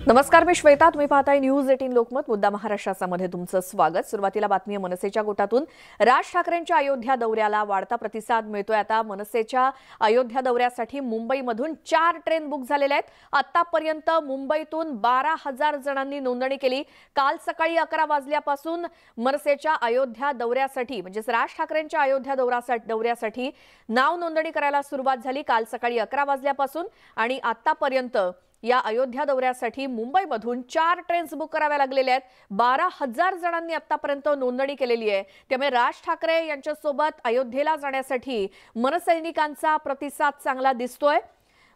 नमस्कार, मी श्वेता. तुम्ही पाहताय न्यूज 18 लोकमत. मुद्दा महाराष्ट्रामध्ये तुमचं स्वागत. सुरुवातीला बातमी मनसेच्या गोटातून राज ठाकरेंच्या अयोध्या दौऱ्याला वाढता प्रतिसाद मिळतोय. आता मनसेच्या अयोध्या दौऱ्यासाठी मुंबईमधून 4 ट्रेन बुक झालेल्या आहेत. आतापर्यंत मुंबईतून 12,000 जणांनी नोंदणी केली. काल सकाळी 11 वाजल्यापासून मनसेच्या अयोध्या दौऱ्यासाठी म्हणजे राज ठाकरेंच्या अयोध्या दौऱ्यासाठी नाव नोंदणी करायला सुरुवात झाली. काल सकाळी 11 वाजल्यापासून आणि आतापर्यंत या अयोध्या दौऱ्यासाठी मुंबईमधून 4 ट्रेन्स बुक कराव्या लागलेल्या आहेत. 12,000 जणांनी आतापर्यंत नोंदणी केलेली आहे. त्यामुळे राज ठाकरे यांच्यासोबत अयोध्येला जाण्यासाठी मनसैनिकांचा प्रतिसाद चांगला दिसतोय.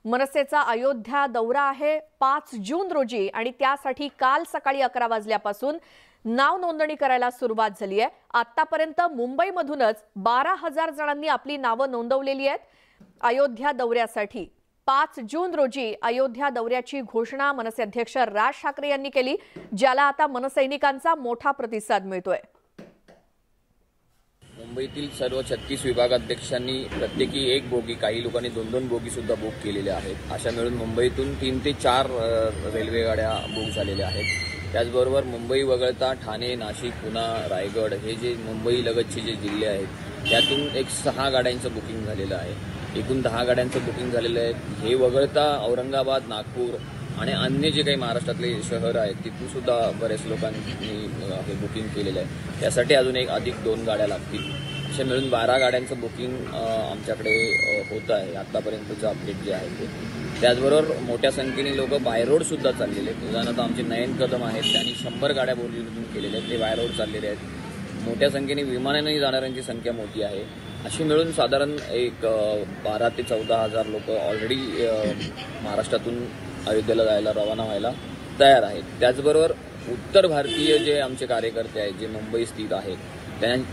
मनसेचा अयोध्या दौरा आहे 5 जून रोजी आणि त्यासाठी काल सकाळी 11 वाजल्यापासून नाव नोंदणी करायला सुरुवात झाली आहे. आतापर्यंत मुंबईमधूनच 12,000 जणांनी आपली नावं नोंदवलेली आहेत. अयोध्या दौऱ्यासाठी 5 जून रोजी अयोध्या दौऱ्याची घोषणा मनसे अध्यक्ष राज ठाकरे यांनी केली, ज्याला आता मनसैनिकांचा मोठा प्रतिसाद मिळतोय. मुंबईतील सर्व 36 विभागाध्यक्षांनी प्रत्येकी एक बोगी, काही लोकांनी 2-2 बोगी सुद्धा बुक केलेल्या आहेत. अशा मिळून मुंबईतून 3 ते 4 रेल्वे गाड्या बुक झालेल्या आहेत. त्याचबरोबर मुंबई वगळता ठाणे, नाशिक, पुणे, रायगड हे जे मुंबई लगतचे जे जिल्हे आहेत त्यातून एक 6 गाड्यांचं बुकिंग झालेलं आहे. एकूण 10 गाड्यांचं बुकिंग झालेलं आहे. हे वगळता औरंगाबाद, नागपूर आणि अन्य जे काही महाराष्ट्रातले शहर आहेत तिथून सुद्धा बरेच लोकांनी हे बुकिंग केलेलं आहे. त्यासाठी अजून अधिक 2 गाड्या लागतील. अशा मिळून 12 गाड्यांचं बुकिंग आमच्याकडे होत आहे आतापर्यंतचं अपडेट जे आहे ते. त्याचबरोबर मोठ्या संख्येने लोक बाय रोड सुद्धा चाललेले आहेत. उदाहरणार्थ आमचे नयन कदम आहेत, त्यांनी 100 गाड्या बोरीवलीतून केलेल्या आहेत. ते बाय रोड चाललेले आहेत. मोठ्या संख्येने विमानाने जाणाऱ्यांची संख्या मोठी आहे. अशी मिळून साधारण एक 12,000 ते 14,000 लोक ऑलरेडी महाराष्ट्रातून अयोध्येला जायला रवाना व्हायला तयार आहेत. त्याचबरोबर उत्तर भारतीय जे आमचे कार्यकर्ते आहेत जे मुंबई स्थित आहेत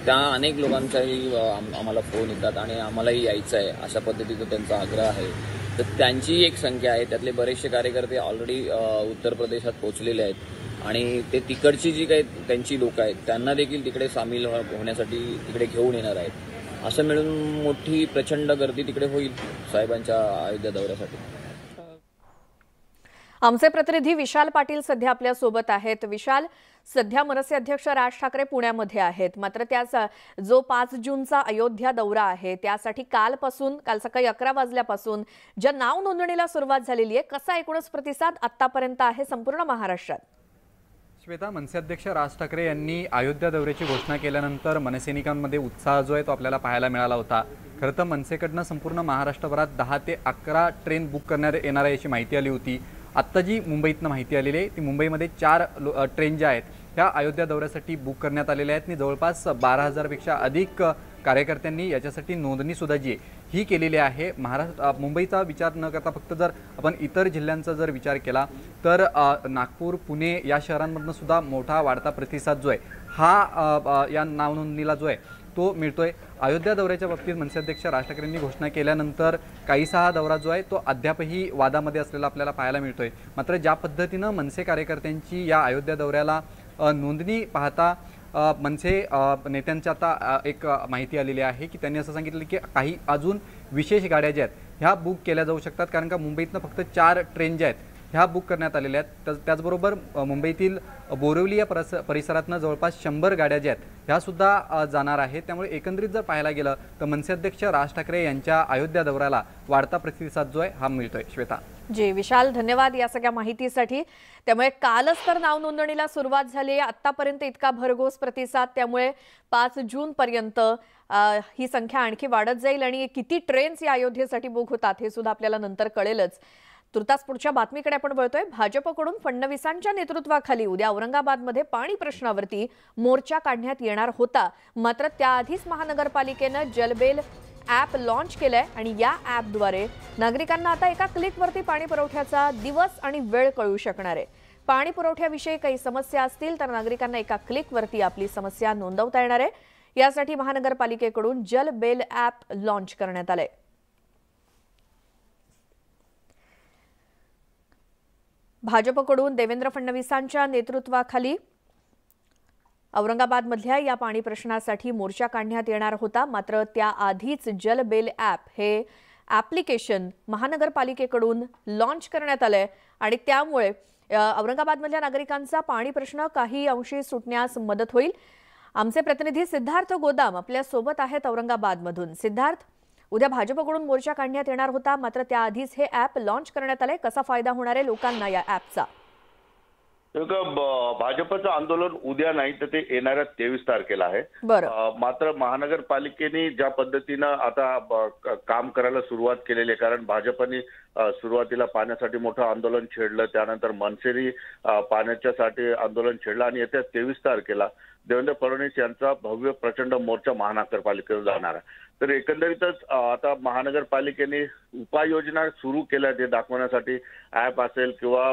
त्या अनेक लोकांचाही आम्हाला फोन येतात आणि आम्हालाही यायचं आहे अशा पद्धतीचा त्यांचा आग्रह आहे. तर त्यांची एक संख्या आहे. त्यातले बरेचसे कार्यकर्ते ऑलरेडी उत्तर प्रदेशात पोहोचलेले आहेत आणि ते तिकडची जी काही त्यांची लोक आहेत त्यांना देखील तिकडे सामील होण्यासाठी तिकडे घेऊन येणार आहेत. असं मिळून मोठी प्रचंड गर्दी तिकडे होईल साहेबांच्या अयोध्या दौऱ्यासाठी. आमचे प्रतिनिधी विशाल पाटील सध्या आपल्या सोबत आहेत. विशाल, सध्या मनसे अध्यक्ष राज ठाकरे पुण्यामध्ये आहेत, मात्र त्याच जो 5 जूनचा अयोध्या दौरा आहे त्यासाठी काल सकाळी 11 वाजल्यापासून ज्या नाव नोंदणीला सुरुवात झालेली आहे, कसा एकूणच प्रतिसाद आतापर्यंत आहे संपूर्ण महाराष्ट्रात? श्वेता, मनसे अध्यक्ष राज ठाकरे यांनी अयोध्या दौऱ्याची घोषणा केल्यानंतर मनसैनिकांमध्ये उत्साह जो आहे तो आपल्याला पाहायला मिळाला होता. खरं तर मनसेकडनं संपूर्ण महाराष्ट्रभरात 10 ते 11 ट्रेन बुक करण्यात येणार याची माहिती आली होती. आत्ता जी मुंबईतनं माहिती आलेली आहे ती मुंबईमध्ये 4 ट्रेन ज्या आहेत ह्या अयोध्या दौऱ्यासाठी बुक करण्यात आलेल्या आहेत आणि जवळपास 12,000 पेक्षा अधिक कार्यकर्त्यांनी याच्यासाठी नोंदणीसुद्धा जी आहे ही केलेली आहे. मुंबईचा विचार न करता फक्त जर आपण इतर जिल्ह्यांचा जर विचार केला तर नागपूर, पुणे या शहरांमधनं सुद्धा मोठा वाढता प्रतिसाद जो आहे हा या नावनोंदणीला जो आहे तो मिळतोय. अयोध्या दौऱ्याच्या बाबतीत मनसे अध्यक्ष राज ठाकरेंनी घोषणा केल्यानंतर काहीसा हा दौरा जो आहे तो अद्यापही वादामध्ये असलेला आपल्याला पाहायला मिळतोय. मात्र ज्या पद्धतीनं मनसे कार्यकर्त्यांची या अयोध्या दौऱ्याला नोंदणी पाहता मनसे नेत्यांची आता एक माहिती आलेली आहे की त्यांनी असं सांगितलं की काही अजून विशेष गाड्या ज्या आहेत ह्या बुक केल्या जाऊ शकतात, कारण का मुंबईतनं फक्त 4 ट्रेन ज्या आहेत ह्या बुक करण्यात आलेल्या आहेत. त्याचबरोबर मुंबईतील बोरिवली या परिसरातनं जवळपास 100 गाड्या ज्या आहेत ह्या सुद्धा जाणार आहेत. त्यामुळे एकंदरीत जर पाहायला गेलं तर मनसे अध्यक्ष राज ठाकरे यांच्या अयोध्या दौऱ्याला वाढता प्रतिसाद जो आहे हा मिळतोय. श्वेता जी, विशाल, धन्यवाद या सगळ्या माहितीसाठी. त्यामुळे कालच तर नाव नोंदणीला सुरुवात झाली आहे. आतापर्यंत इतका भरघोस प्रतिसाद, त्यामुळे 5 जून पर्यंत ही संख्या आणखी वाढत जाईल आणि किती ट्रेन्स या अयोध्येसाठी बुक होतात हे सुद्धा आपल्याला नंतर कळेलच. तुर्तास पुढच्या बातमीकडे आपण वळतोय. भाजपकडून फडणवीसांच्या नेतृत्वाखाली उद्या औरंगाबादमध्ये पाणी प्रश्नावरती मोर्चा काढण्यात येणार होता, मात्र त्याआधीच महानगरपालिकेनं जलबेल ॲप लॉन्च केलंय आणि या ॲपद्वारे नागरिकांना आता एका क्लिकवरती पाणी पुरवठ्याचा दिवस आणि वेळ कळू शकणार आहे. पाणी पुरवठ्याविषयी काही समस्या असतील तर नागरिकांना एका क्लिकवरती आपली समस्या नोंदवता येणार आहे. यासाठी महानगरपालिकेकडून जलबेल ॲप लॉन्च करण्यात आलंय. भाजपकडून देवेंद्र फडणवीसांच्या नेतृत्वाखाली औरंगाबादमधल्या या पाणी प्रश्नासाठी मोर्चा काढण्यात येणार होता, मात्र त्याआधीच जलबेल ॲप हे ॲप्लिकेशन महानगरपालिकेकडून लॉन्च करण्यात आलंय आणि त्यामुळे औरंगाबादमधल्या नागरिकांचा पाणी प्रश्न काही अंशी सुटण्यास मदत होईल. आमचे प्रतिनिधी सिद्धार्थ गोदाम आपल्या सोबत आहेत औरंगाबादमधून. सिद्धार्थ, उद्या भाजपकडून मोर्चा काढण्यात येणार होता, मात्र त्याआधीच हे ॲप लॉन्च करण्यात आले. कसा फायदा होणार आहे लोकांना या ॲपचा? भाजपचं आंदोलन उद्या नाही तर ते येणाऱ्या 23 तारखेला आहे. मात्र महानगरपालिकेने ज्या पद्धतीनं आता काम करायला सुरुवात केलेली आहे, कारण भाजपने सुरुवातीला पाण्यासाठी मोठं आंदोलन छेडलं, त्यानंतर मनसेने पाण्याच्यासाठी आंदोलन छेडलं आणि येत्या 23 तारखेला देवेंद्र फडणवीस यांचा भव्य प्रचंड मोर्चा महानगरपालिकेवर जाणार आहे. तर एकंदरीतच आता महानगरपालिकेने उपाययोजना सुरू केल्या ते दाखवण्यासाठी ॲप असेल किंवा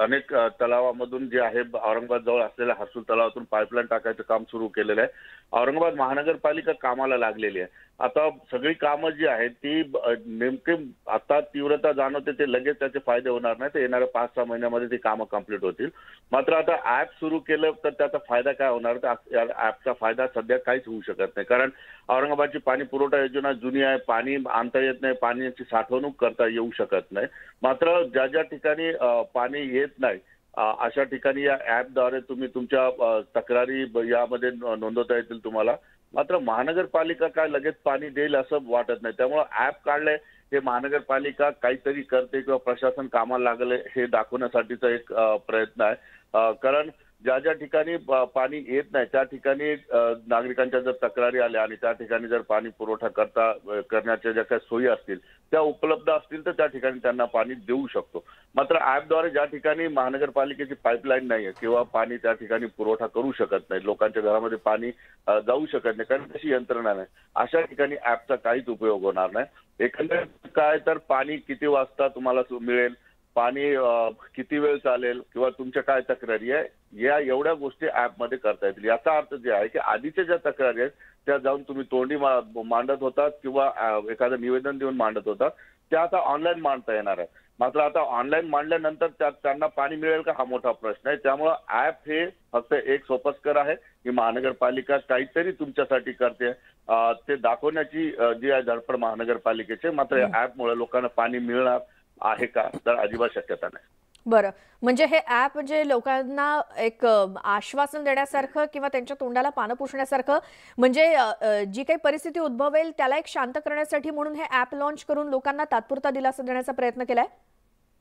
अनेक तलावामधून जे आहे औरंगाबाद जवळ असलेल्या हर्सुल तलावातून पाईपलाईन टाकायचं काम सुरू केलेलं आहे. औरंगाबाद महानगरपालिका कामाला लागलेली आहे. आता सगळी कामं जी आहेत ती नेमके आता तीव्रता जाणवते ते लगेच त्याचे फायदे होणार नाही, तर येणाऱ्या 5-6 महिन्यामध्ये ती कामं कंप्लीट होतील. मात्र आता ॲप सुरू केलं तर त्याचा फायदा काय होणार? तर या ॲपचा फायदा सध्या काहीच होऊ शकत नाही, कारण औरंगाबादची पाणी पुरवठा योजना जुनी आहे, पाणी आणता येत नाही, पाण्याची साठवणूक करता येऊ शकत नाही. मात्र ज्या ज्या ठिकाणी पाणी येत नाही अशा ठिकाणी या ॲपद्वारे तुम्ही तुमच्या तक्रारी यामध्ये नोंदवता येतील तुम्हाला. मात्र महानगरपालिका काय लगेच पाणी देईल असं वाटत नाही. त्यामुळे ॲप काढलंय हे महानगरपालिका काहीतरी करते किंवा प्रशासन कामाला लागले हे दाखवण्यासाठीचा एक प्रयत्न आहे. कारण ज्या ज्या ठिकाणी पाणी येत नाही त्या ठिकाणी नागरिकांच्या जर तक्रारी आल्या आणि त्या ठिकाणी जर पाणी पुरवठा करण्याच्या ज्या काही सोयी असतील त्या उपलब्ध असतील तर त्या ठिकाणी त्यांना पाणी देऊ शकतो. मात्र ॲपद्वारे ज्या ठिकाणी महानगरपालिकेची पाईपलाईन नाही किंवा पाणी त्या ठिकाणी पुरवठा करू शकत नाही, लोकांच्या घरामध्ये पाणी जाऊ शकत नाही कारण तशी यंत्रणा नाही, अशा ठिकाणी ॲपचा काहीच उपयोग होणार नाही. एकंदरीत काय तर पाणी किती वाजता तुम्हाला मिळेल, पाणी किती वेळ चालेल किंवा तुमच्या काय तक्रारी आहे या एवढ्या गोष्टी ॲपमध्ये करता येतील. याचा अर्थ जे आहे की आधीच्या ज्या तक्रारी आहेत त्या जाऊन तुम्ही तोंडी मांडत होतात किंवा एखादं निवेदन देऊन मांडत होतात त्या आता ऑनलाईन मांडता येणार आहे. मात्र आता ऑनलाईन मांडल्यानंतर त्यांना पाणी मिळेल का हा मोठा प्रश्न आहे. त्यामुळे ॲप हे फक्त एक सोपस्कर आहे की महानगरपालिका काहीतरी तुमच्यासाठी करते ते दाखवण्याची जी आहे धडपड महानगरपालिकेची. मात्र या ॲपमुळे लोकांना पाणी मिळणार आहे का तर अजिबात शक्यता नाही. बरं, म्हणजे हे ॲप जे लोकांना एक आश्वासन देण्यासारखं किंवा त्यांच्या तोंडाला पानं पुसण्यासारखं, म्हणजे जी काही परिस्थिती उद्भवेल त्याला एक शांत करण्यासाठी म्हणून हे ॲप लॉन्च करून लोकांना तात्पुरता दिलासा देण्याचा प्रयत्न केलाय?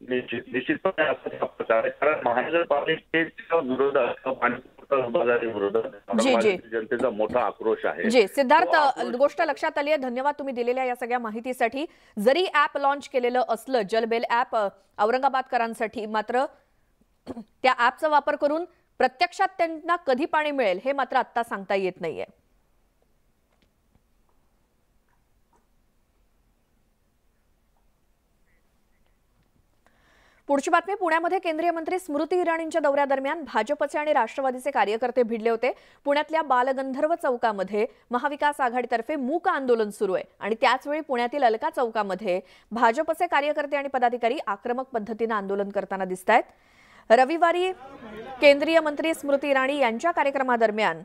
निश्चितपणे असं प्रकार, कारण महानगरपालिकेच्या विरोधात जनतेचा मोठा आक्रोश आहे. जी सिद्धार्थ, गोष्ट लक्षात आली आहे. धन्यवाद तुम्ही दिलेल्या या सगळ्या माहितीसाठी. जरी ॲप लॉन्च केलेलं असलं जलबेल ॲप औरंगाबादकरांसाठी, मात्र त्या ॲपचा वापर करून प्रत्यक्षात त्यांना कधी पाणी मिळेल हे मात्र आता सांगता येत नाहीये. पुढची बातमी. पुण्यामध्ये केंद्रीय मंत्री स्मृती इराणींच्या दौऱ्यादरम्यान भाजपचे आणि राष्ट्रवादीचे कार्यकर्ते भिडले होते. पुण्यातल्या बालगंधर्व चौकामध्ये महाविकास आघाडीतर्फे मूक आंदोलन सुरू आहे आणि त्याचवेळी पुण्यातील अलका चौकामध्ये भाजपचे कार्यकर्ते आणि पदाधिकारी आक्रमक पद्धतीने आंदोलन करताना दिसतायत. रविवारी केंद्रीय मंत्री स्मृती इराणी यांच्या कार्यक्रमादरम्यान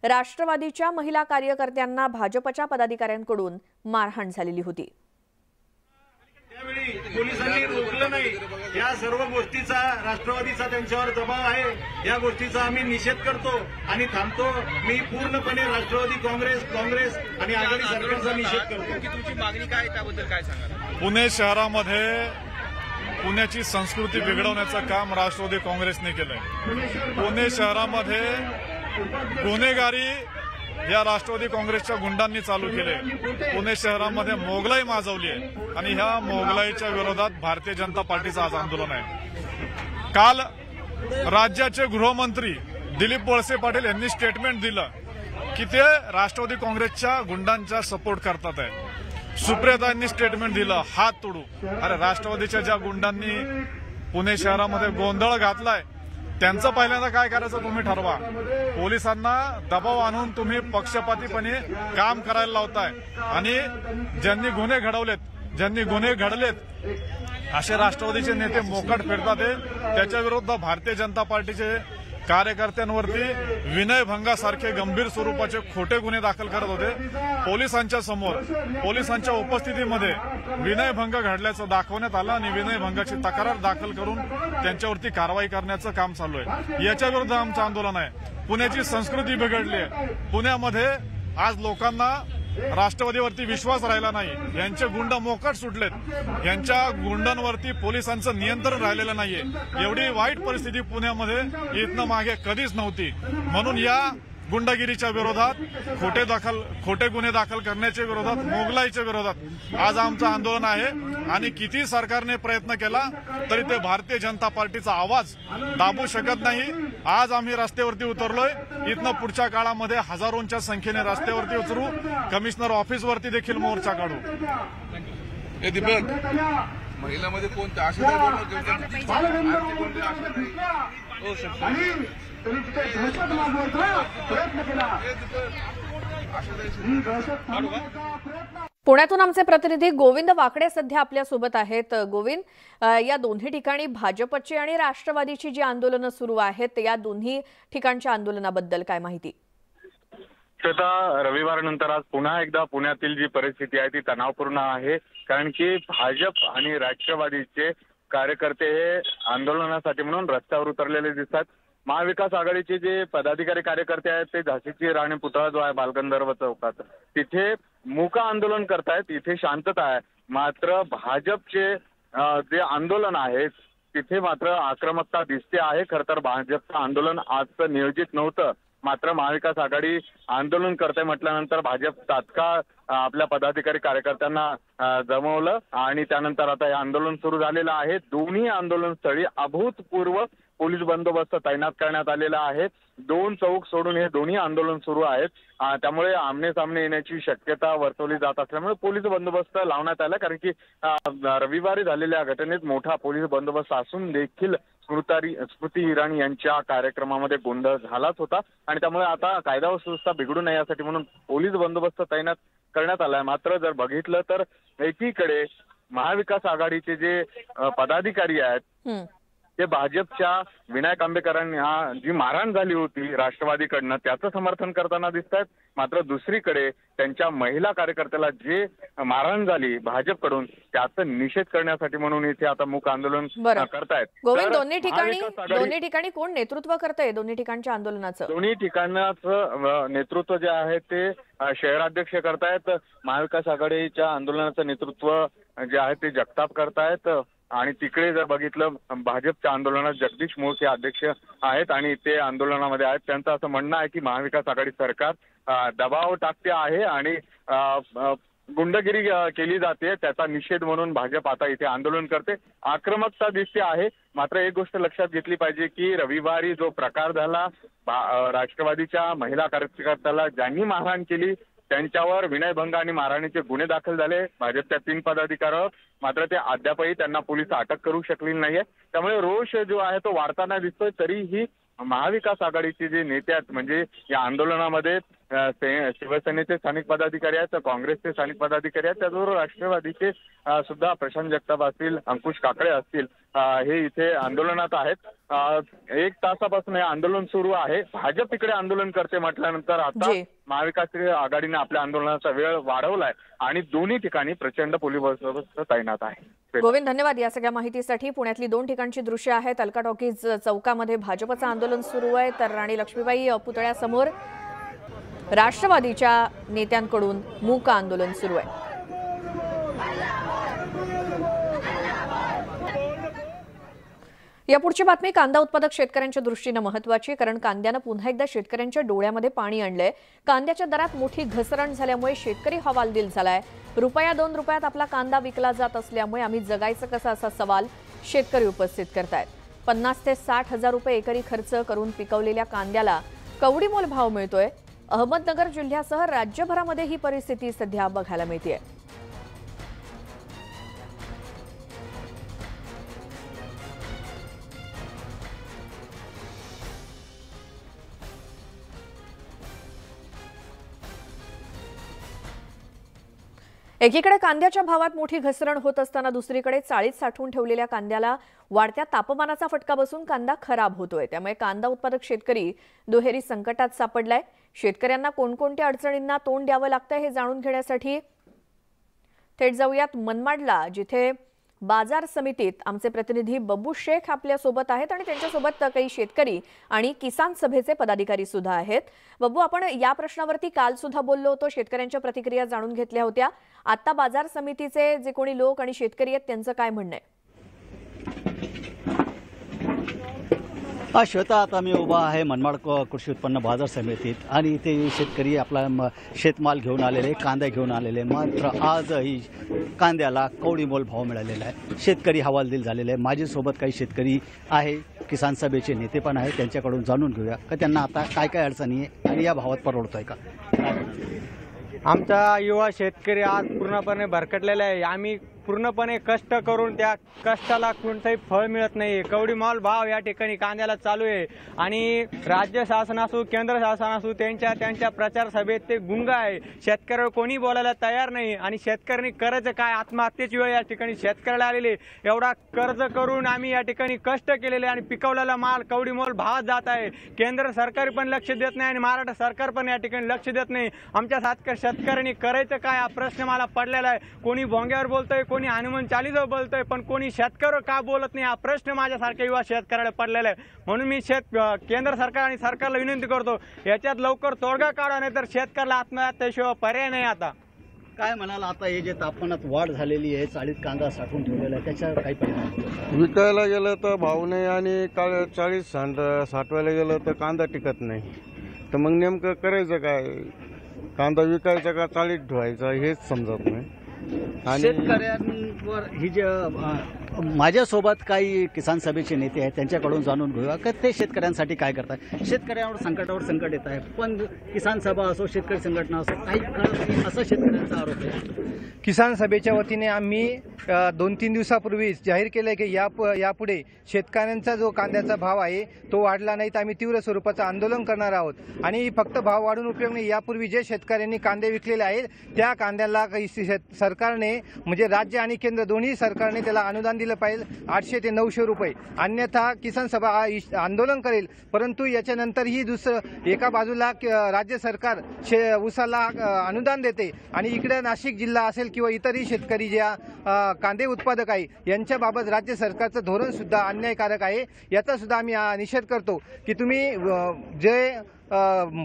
राष्ट्रवादीच्या महिला कार्यकर्त्यांना भाजपच्या पदाधिकाऱ्यांकडून मारहाण झालेली होती. त्यावेळी पोलिसांनी रोखलं नाही. या सर्व गोष्टीचा राष्ट्रवादीचा त्यांच्यावर दबाव आहे. या गोष्टीचा आम्ही निषेध करतो आणि थांबतो. मी पूर्णपणे राष्ट्रवादी काँग्रेस आणि आघाडी सरकारचा निषेध करतो. की तुमची मागणी काय त्याबद्दल काय सांगाल? पुणे शहरामध्ये पुण्याची संस्कृती बिघडवण्याचं काम राष्ट्रवादी काँग्रेसने केलंय. पुणे शहरामध्ये गुन्हेगारी या राष्ट्रवादी काँग्रेसच्या गुंडांनी चालू केले. पुणे शहरामध्ये मोगलाई माजवली आहे आणि ह्या मोगलाईच्या विरोधात भारतीय जनता पार्टीचं आज आंदोलन आहे. काल राज्याचे गृहमंत्री दिलीप वळसे पाटील यांनी स्टेटमेंट दिलं की ते राष्ट्रवादी काँग्रेसच्या गुंडांचा सपोर्ट करतात आहे. सुप्रियाताईंनी स्टेटमेंट दिलं हात तोडू. अरे राष्ट्रवादीच्या ज्या गुंडांनी पुणे शहरामध्ये गोंधळ घातलाय त्यांचं पहिल्यांदा काय करायचं तुम्ही ठरवा. पोलिसांना दबाव आणून तुम्ही पक्षपातीपणे काम करायला लावताय आणि ज्यांनी गुन्हे घडलेत असे राष्ट्रवादीचे नेते मोकाट फिरतात त्याच्या विरोधात भारतीय जनता पार्टीचे कार्यकर्त्यांवरती विनयभंगासारखे गंभीर स्वरूपाचे खोटे गुन्हे दाखल करत होते। पोलिसांच्या समोर पोलिसांच्या उपस्थितीमध्ये विनयभंग घडल्याचं दाखवण्यात आलं आणि विनयभंगाची तक्रार दाखल करून त्यांच्यावरती कारवाई करण्याचं काम चालू आहे। याच्या विरुद्ध आमचं आंदोलन आहे। पुण्याची संस्कृती बिघडली आहे। पुण्यामध्ये आज लोकांना राष्ट्रवादीवरती विश्वास राहिला नाही। यांचे गुंड मोकाट सुटलेत। यांच्या गुंडांवरती पोलिसांचं नियंत्रण राहिलेलं नाहीये। एवढी वाईट परिस्थिती पुण्यामध्ये इथनं मागे कधीच नव्हती। म्हणून या गुंडगिरीच्या विरोधात खोटे गुन्हे दाखल करण्याच्या विरोधात, मोगलाईच्या विरोधात आज आमचं आंदोलन आहे। आणि किती सरकारने प्रयत्न केला तरी ते भारतीय जनता पार्टीचा आवाज दाबू शकत नाही। आज आम्ही रस्त्यावरती उतरलोय। इथनं पुढच्या काळामध्ये हजारोंच्या संख्येने रस्त्यावरती उतरू। कमिशनर ऑफिसवरती देखील मोर्चा काढू। महिलांमध्ये कोण आशाताई पुण्यातून आमचे प्रतिनिधी गोविंद वाकडे सध्या आपल्या सोबत आहेत। गोविंद, या दोन्ही ठिकाणी भाजपची आणि राष्ट्रवादीची जी आंदोलनं सुरू आहेत, या दोन्ही ठिकाणच्या आंदोलनाबद्दल काय माहिती? श्वेता, रविवारनंतर आज पुन्हा एकदा पुण्यातील जी परिस्थिती आहे ती तणावपूर्ण आहे। कारण की भाजप आणि राष्ट्रवादीचे कार्यकर्ते हे आंदोलनासाठी म्हणून रस्त्यावर उतरलेले दिसतात। महाविकास आघाडीचे जे पदाधिकारी कार्यकर्ते आहेत ते झाशीची राणी पुतळा जो आहे बालगंधर्व चौकात तिथे मूक आंदोलन करतायत। इथे शांतता आहे। मात्र भाजपचे जे आंदोलन आहे तिथे मात्र आक्रमकता दिसते आहे। खरं तर भाजपचं आंदोलन आजचं नियोजित नव्हतं। मात्र महाविकास आघाडी आंदोलन करते म्हटल्यानंतर भाजप तात्काळ आपल्या पदाधिकारी कार्यकर्त्यांना जमवलं आणि त्यानंतर आता हे आंदोलन सुरू झालेलं आहे। दोन्ही आंदोलन स्थळी अभूतपूर्व पोलीस बंदोबस्त तैनात करण्यात आलेला आहे। 2 चौक सोडून हे दोन्ही आंदोलन सुरू आहेत। त्यामुळे आमने सामने येण्याची शक्यता वर्तवली जात असल्यामुळे पोलीस बंदोबस्त लावण्यात आला। कारण की रविवारी झालेल्या घटनेत मोठा पोलीस बंदोबस्त असून देखील स्मृती इराणी यांच्या कार्यक्रमामध्ये गोंधळ झालाच होता आणि त्यामुळे आता कायदा व सुव्यवस्था बिघडू नये यासाठी म्हणून पोलीस बंदोबस्त तैनात करण्यात आलाय। मात्र जर बघितलं तर एकीकडे महाविकास आघाडीचे जे पदाधिकारी आहेत ते भाजपच्या विनायक आंबेकरांना जी मारहाण झाली होती राष्ट्रवादीकडनं त्याचं समर्थन करताना दिसत आहेत। मात्र दुसरीकडे त्यांच्या महिला कार्यकर्त्याला जे मारहाण झाली भाजपकडून त्याचा निषेध करण्यासाठी म्हणून इथे आता मूक आंदोलन करतायत। गोविंद, दोन्ही ठिकाणी कोण नेतृत्व करतंय दोन्ही ठिकाणच्या आंदोलनाचं? दोन्ही ठिकाणाचं नेतृत्व जे आहे ते शहराध्यक्ष करतायत। महाविकास आघाडीच्या आंदोलनाचं नेतृत्व जे आहे ते जगताप करतायत आणि तिकडे जर बघितलं भाजपच्या आंदोलनात जगदीश मोळके अध्यक्ष आहेत आणि ते आंदोलनामध्ये आहेत। त्यांचं असं म्हणणं आहे की महाविकास आघाडी सरकार दबाव टाकते आहे आणि गुंडगिरी केली जाते त्याचा निषेध म्हणून भाजप आता इथे आंदोलन करते। आक्रमकता दिसते आहे। मात्र एक गोष्ट लक्षात घेतली पाहिजे की रविवारी जो प्रकार झाला राष्ट्रवादीच्या महिला कार्यकर्त्याला ज्यांनी मारहाण केली त्यांच्यावर विनयभंग आणि मारहाणीचे गुन्हे दाखल झाले भाजपच्या 3 पदाधिकाऱ्यांवर। मात्र ते अद्यापही त्यांना पोलीस अटक करू शकलेली नाहीये। त्यामुळे रोष जो आहे तो वाढताना दिसतोय। तरीही महाविकास आघाडीचे जे नेते आहेत म्हणजे या आंदोलनामध्ये शिवसेनेचे स्थानिक पदाधिकारी आहेत, काँग्रेसचे स्थानिक पदाधिकारी आहेत, त्याचबरोबर राष्ट्रवादीचे सुद्धा प्रशांत जगताप असतील, अंकुश काकडे असतील, हे इथे आंदोलनात आहेत। 1 तासापासून हे आंदोलन सुरू आहे। भाजप तिकडे आंदोलन करते म्हटल्यानंतर आता महाविकास आघाडीने आपल्या आंदोलनाचा वेळ वाढवलाय आणि दोन्ही ठिकाणी प्रचंड पोलीस बंदोबस्त तैनात आहे। गोविंद, धन्यवाद या सगळ्या माहितीसाठी। पुण्यातली 2 ठिकाणची दृश्य आहेत। अलका टॉकीज चौकामध्ये भाजपचं आंदोलन सुरू आहे तर राणी लक्ष्मीबाई पुतळ्यासमोर राष्ट्रवादीच्या नेत्यांकडून मूक आंदोलन सुरू आहे। या पुढची बातमी कांदा उत्पादक शेतकऱ्यांच्या दृष्टीने महत्त्वाची, कारण कांद्यानं पुन्हा एकदा शेतकऱ्यांच्या डोळ्यामध्ये पाणी आणलंय। कांद्याच्या दरात मोठी घसरण झाल्यामुळे शेतकरी हवालदिल झालाय। ₹1-2 रुपयात आपला कांदा विकला जात असल्यामुळे आम्ही जगायचं कसं असा सवाल शेतकरी उपस्थित करतायत। 50 ते 60 हजार रुपये एकरी खर्च करून पिकवलेल्या कांद्याला कवडीमोल भाव मिळतोय। अहमदनगर जिल्ह्यासह राज्यभरामध्ये ही परिस्थिती सध्या बघायला मिळतेय। एकीकडे कांद्याच्या भावात मोठी घसरण होत असताना दुसरीकडे चाळीत साठवून ठेवलेल्या कांद्याला वाढत्या तापमानाचा फटका बसून कांदा खराब होतोय। त्यामुळे कांदा उत्पादक शेतकरी दुहेरी संकटात सापडलाय। शेतकऱ्यांना कोणकोणत्या अडचणींना तोंड द्यावं लागतंय हे जाणून घेण्यासाठी थेट जाऊयात मनमाडला, जिथे बाजार समितीत आमचे प्रतिनिधी बब्बू शेख आपल्या सोबत आहेत आणि त्यांच्यासोबत काही शेतकरी आणि किसान सभेचे पदाधिकारी सुद्धा आहेत। बब्बू, आपण या प्रश्नावरती काल सुद्धा बोललो होतो, शेतकऱ्यांच्या प्रतिक्रिया जाणून घेतल्या होत्या। आता बाजार समितीचे जे कोणी लोक आणि शेतकरी आहेत त्यांचं काय म्हणणं आहे? श्वेता, आता मी उभा आहे मनमाड कृषी उत्पन्न बाजार समितीत आणि इथे शेतकरी आपला शेतमाल घेऊन आलेले, कांदा घेऊन आलेले। मात्र आजही कांद्याला कवडीमोल भाव मिळालेला आहे। शेतकरी हवालदिल झालेले आहे। माझ्यासोबत काही शेतकरी आहे, किसान सभेचे नेते पण आहेत, त्यांच्याकडून जाणून घेऊया की त्यांना आता काय काय अडचणी आहे आणि या भावात परवडतोय का। आमचा युवा शेतकरी आज पूर्णपणे भरकटलेला आहे। आम्ही पूर्णपणे कष्ट करून त्या कष्टाला कोणतंही फळ मिळत नाही। कवडीमोल भाव या ठिकाणी कांद्याला चालू आहे आणि राज्य शासन असो, केंद्र शासन असो, त्यांच्या प्रचार सभेत ते गुंग आहे। शेतकऱ्यावर कोणी बोलायला तयार नाही आणि शेतकऱ्यांनी करायचं काय, आत्महत्येची वेळ या ठिकाणी शेतकऱ्याला आलेली। एवढा कर्ज करून आम्ही या ठिकाणी कष्ट केलेले आणि पिकवलेला माल कवडीमोल भावात जात आहे। केंद्र सरकार पण लक्ष देत नाही आणि महाराष्ट्र सरकार पण या ठिकाणी लक्ष देत नाही। आमच्या शेतकऱ्यांनी करायचं काय हा प्रश्न मला पडलेला आहे। कोणी भोंग्यावर बोलतोय, कोणी हनुमान चालीसावर बोलतोय, पण कोणी शेतकऱ्यावर का बोलत नाही हा प्रश्न माझ्यासारख्या युवा शेतकऱ्याला पडलेला आहे। म्हणून मी केंद्र सरकार आणि सरकारला विनंती करतो, याच्यात लवकर तोडगा काढा, नाही तर शेतकऱ्याला आत्महत्येशिवाय पर्याय नाही। आता काय म्हणाल, आता हे जे तापमानात वाढ झालेली आहे, चाळीत कांदा साठवून ठेवलेला आहे, त्याच्यावर काही परिणाम? विकायला गेलं तर भाव नाही आणि चाळीत साठवायला गेलं तर कांदा टिकत नाही। तर मग नेमकं करायचं काय, कांदा विकायचा का चाळीत ठेवायचा हेच समजत नाही। आणि शेतकऱ्यांवर ही जे माझ्यासोबत काही किसान सभेचे नेते आहेत, त्यांच्याकडून जाणून घेऊया की ते शेतकऱ्यांसाठी काय करतात। शेतकऱ्यांवर संकटावर संकट येत आहे, पण किसान सभा असो, शेतकरी संघटना असो, काही कळत नाही असं शेतकऱ्यांचा आरोप आहे। किसान सभेच्या वतीने आम्ही 2-3 दिवसापूर्वी जाहीर केलं की यापुढे शेतकऱ्यांचा जो कांद्याचा भाव आहे तो वाढला नाही तर आम्ही तीव्र स्वरूपाचं आंदोलन करणार आहोत। आणि फक्त भाव वाढून उपयोग नाही, यापूर्वी जे शेतकऱ्यांनी कांदे विकलेले आहेत त्या कांद्याला सरकारने, म्हणजे राज्य आणि केंद्र दोन्ही सरकारने त्याला अनुदान दिलं पाहिजे 800 ते 900 रुपये, अन्यथा किसान सभा आंदोलन करेल। परंतु याच्यानंतरही एका बाजूला राज्य सरकार ऊसाला अनुदान देते आणि इकडे नाशिक जिल्हा असेल किंवा इतरही शेतकरी ज्या कांदे उत्पादक आहे यांच्याबाबत राज्य सरकारचं धोरण सुद्धा अन्यायकारक आहे। याचा सुद्धा आम्ही निषेध करतो की तुम्ही जे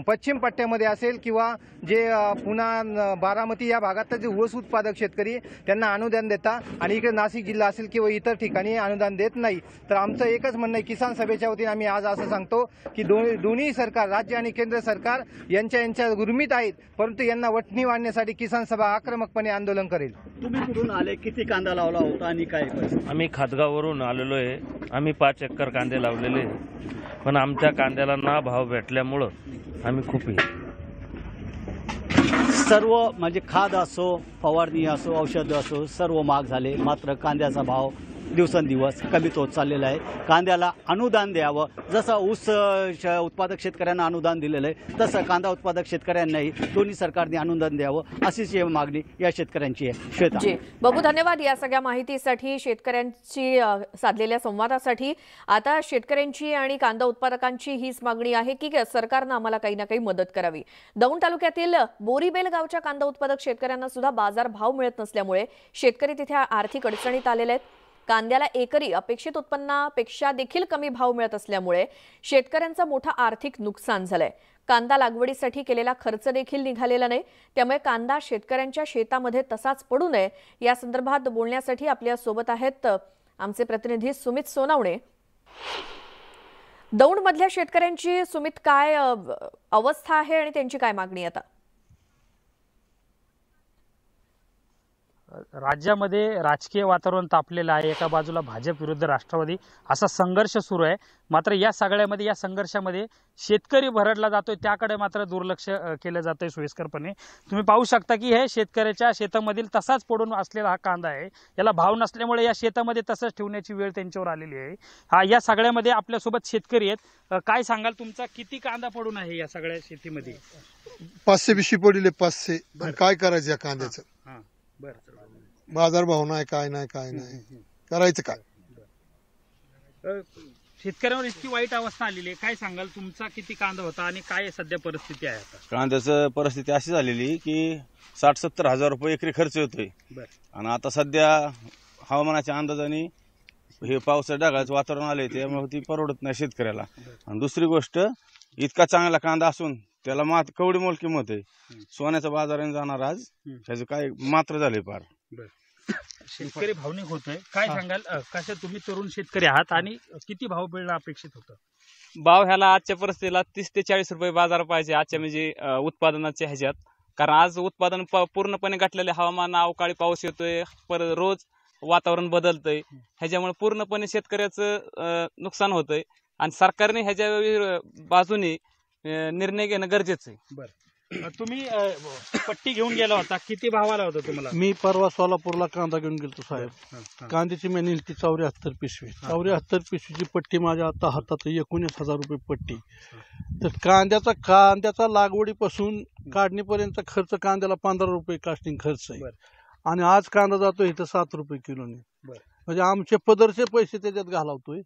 पश्चिम पट्ट्यामध्ये असेल किंवा जे पुन्हा बारामती या भागातले जे ऊस उत्पादक शेतकरी त्यांना अनुदान देता आणि इकडे नाशिक जिल्हा असेल किंवा इतर ठिकाणी अनुदान देत नाही। तर आमचं एकच म्हणणं आहे, किसान सभेच्या वतीने आम्ही आज असं सांगतो की दोन्ही सरकार, राज्य आणि केंद्र सरकार यांच्या गुरमीत आहेत, परंतु यांना वठणी वाढण्यासाठी किसान सभा आक्रमकपणे आंदोलन करेल। तुम्ही कुठून आले, किती कांदा लावला होता आणि काय? आम्ही खातगाववरून आलेलो आहे। आम्ही 5 एकर कांदे लावलेले, पण आमच्या कांद्याला ना भाव भेटल्यामुळं आम्ही खूप सर्व म्हणजे खाद असो, फवारणी असो, औषध असो, सर्व महाग झाले। मात्र कांद्याचा भाव दिवसेंदिवस कमी होत चाललेला आहे। कांद्याला अनुदान द्यावं, जसं ऊस उत्पादक शेतकऱ्यांना अनुदान दिलेलं आहे तसं कांदा उत्पादक शेतकऱ्यांनाही दोन्ही सरकारने अनुदान द्यावं अशीच मागणी या शेतकऱ्यांची आहे। श्वेता जी, बबू धन्यवाद या सगळ्या माहितीसाठी, शेतकऱ्यांची साधलेल्या संवादासाठी। आता शेतकऱ्यांची आणि कांदा उत्पादकांची हीच मागणी आहे की सरकारनं आम्हाला काही ना काही मदत करावी। दौंड तालुक्यातील बोरीबेल गावच्या कांदा उत्पादक शेतकऱ्यांना सुद्धा बाजार भाव मिळत नसल्यामुळे शेतकरी तिथे आर्थिक अडचणीत आलेले आहेत। कांद्याला एकरी अपेक्षित उत्पन्नापेक्षा देखील कमी भाव मिळत असल्यामुळे शेतकऱ्यांचं मोठं आर्थिक नुकसान झालंय। कांदा लागवडीसाठी केलेला खर्च देखील निघालेला नाही, त्यामुळे कांदा शेतकऱ्यांच्या शेतामध्ये तसाच पडू नये या संदर्भात बोलण्यासाठी आपल्या सोबत आहेत आमचे प्रतिनिधी सुमित सोनावणे। दौंड मधल्या शेतकऱ्यांची सुमित काय अवस्था आहे आणि त्यांची काय मागणी आता? राज्यामध्ये राजकीय वातावरण तापलेलं आहे। एका बाजूला भाजप विरुद्ध राष्ट्रवादी असा संघर्ष सुरू आहे, मात्र या सगळ्यामध्ये, या संघर्षामध्ये शेतकरी भरडला जातोय त्याकडे मात्र दुर्लक्ष केलं जातंय सोयीस्करपणे। तुम्ही पाहू शकता की हे शेतकऱ्याच्या शेतामधील तसाच पडून असलेला हा कांदा आहे, याला भाव नसल्यामुळे या शेतामध्ये तसंच ठेवण्याची वेळ त्यांच्यावर आलेली आहे। या सगळ्यामध्ये आपल्यासोबत शेतकरी आहेत, काय सांगाल, तुमचा किती कांदा पडून आहे या सगळ्या शेतीमध्ये? 500 बिशी पडले, 500। काय करायचं या कांद्याचं? बाजारभाव नाही, काय नाही करायचं काय? शेतकऱ्यांवर इतकी वाईट अवस्था आलेली आहे, काय सांगाल? तुमचा किती कांदा होता आणि काय सध्या परिस्थिती आहे आता? कांद्याचं परिस्थिती अशी झालेली की 60-70 हजार रुपये एकरी खर्च होतोय आणि आता सध्या हवामानाच्या अंदाजाने हे पावसा ढगाळचं वातावरण आलंय त्यामुळे ती परवडत नाही शेतकऱ्याला. आणि दुसरी गोष्ट, इतका चांगला कांदा असून त्याला कवडी मोल किंमत आहे. सोन्याचा बाजाराने जाणार आज, त्याचं काय मात्र झालंय पार. शेतकरी भावनिक होतोय, काय सांगाल? कसं तुम्ही तरुण शेतकरी आहात आणि किती भाव मिळणं अपेक्षित होतं? भाव ह्याला आजच्या परिस्थितीला 30 ते 40 रुपये बाजार पाहिजे आजच्या म्हणजे उत्पादनाच्या ह्याच्यात. कारण आज उत्पादन पूर्णपणे गाठलेले हवामान, अवकाळी पाऊस येतोय, परत रोज वातावरण बदलतंय, ह्याच्यामुळे पूर्णपणे शेतकऱ्याचं नुकसान होतंय आणि सरकारने ह्याच्या बाजूने निर्णय घेणं गरजेचं आहे. तुम्ही पट्टी घेऊन गेला होता, किती भावाला होता तुम्हाला? मी परवा सोलापूरला कांदा घेऊन गेलो साहेब. कांद्याची मी नेलती 74 पिशवी. 74 पिशवीची पट्टी माझ्या आता हातात 19,000 रुपये पट्टी. तर कांद्याचा लागवडीपासून काढणीपर्यंत खर्च कांद्याला 15 रुपये कास्टिंग खर्च आहे आणि आज कांदा जातो इथं 7 रुपये किलोने. म्हणजे आमचे पदरचे पैसे त्याच्यात घालवतोय.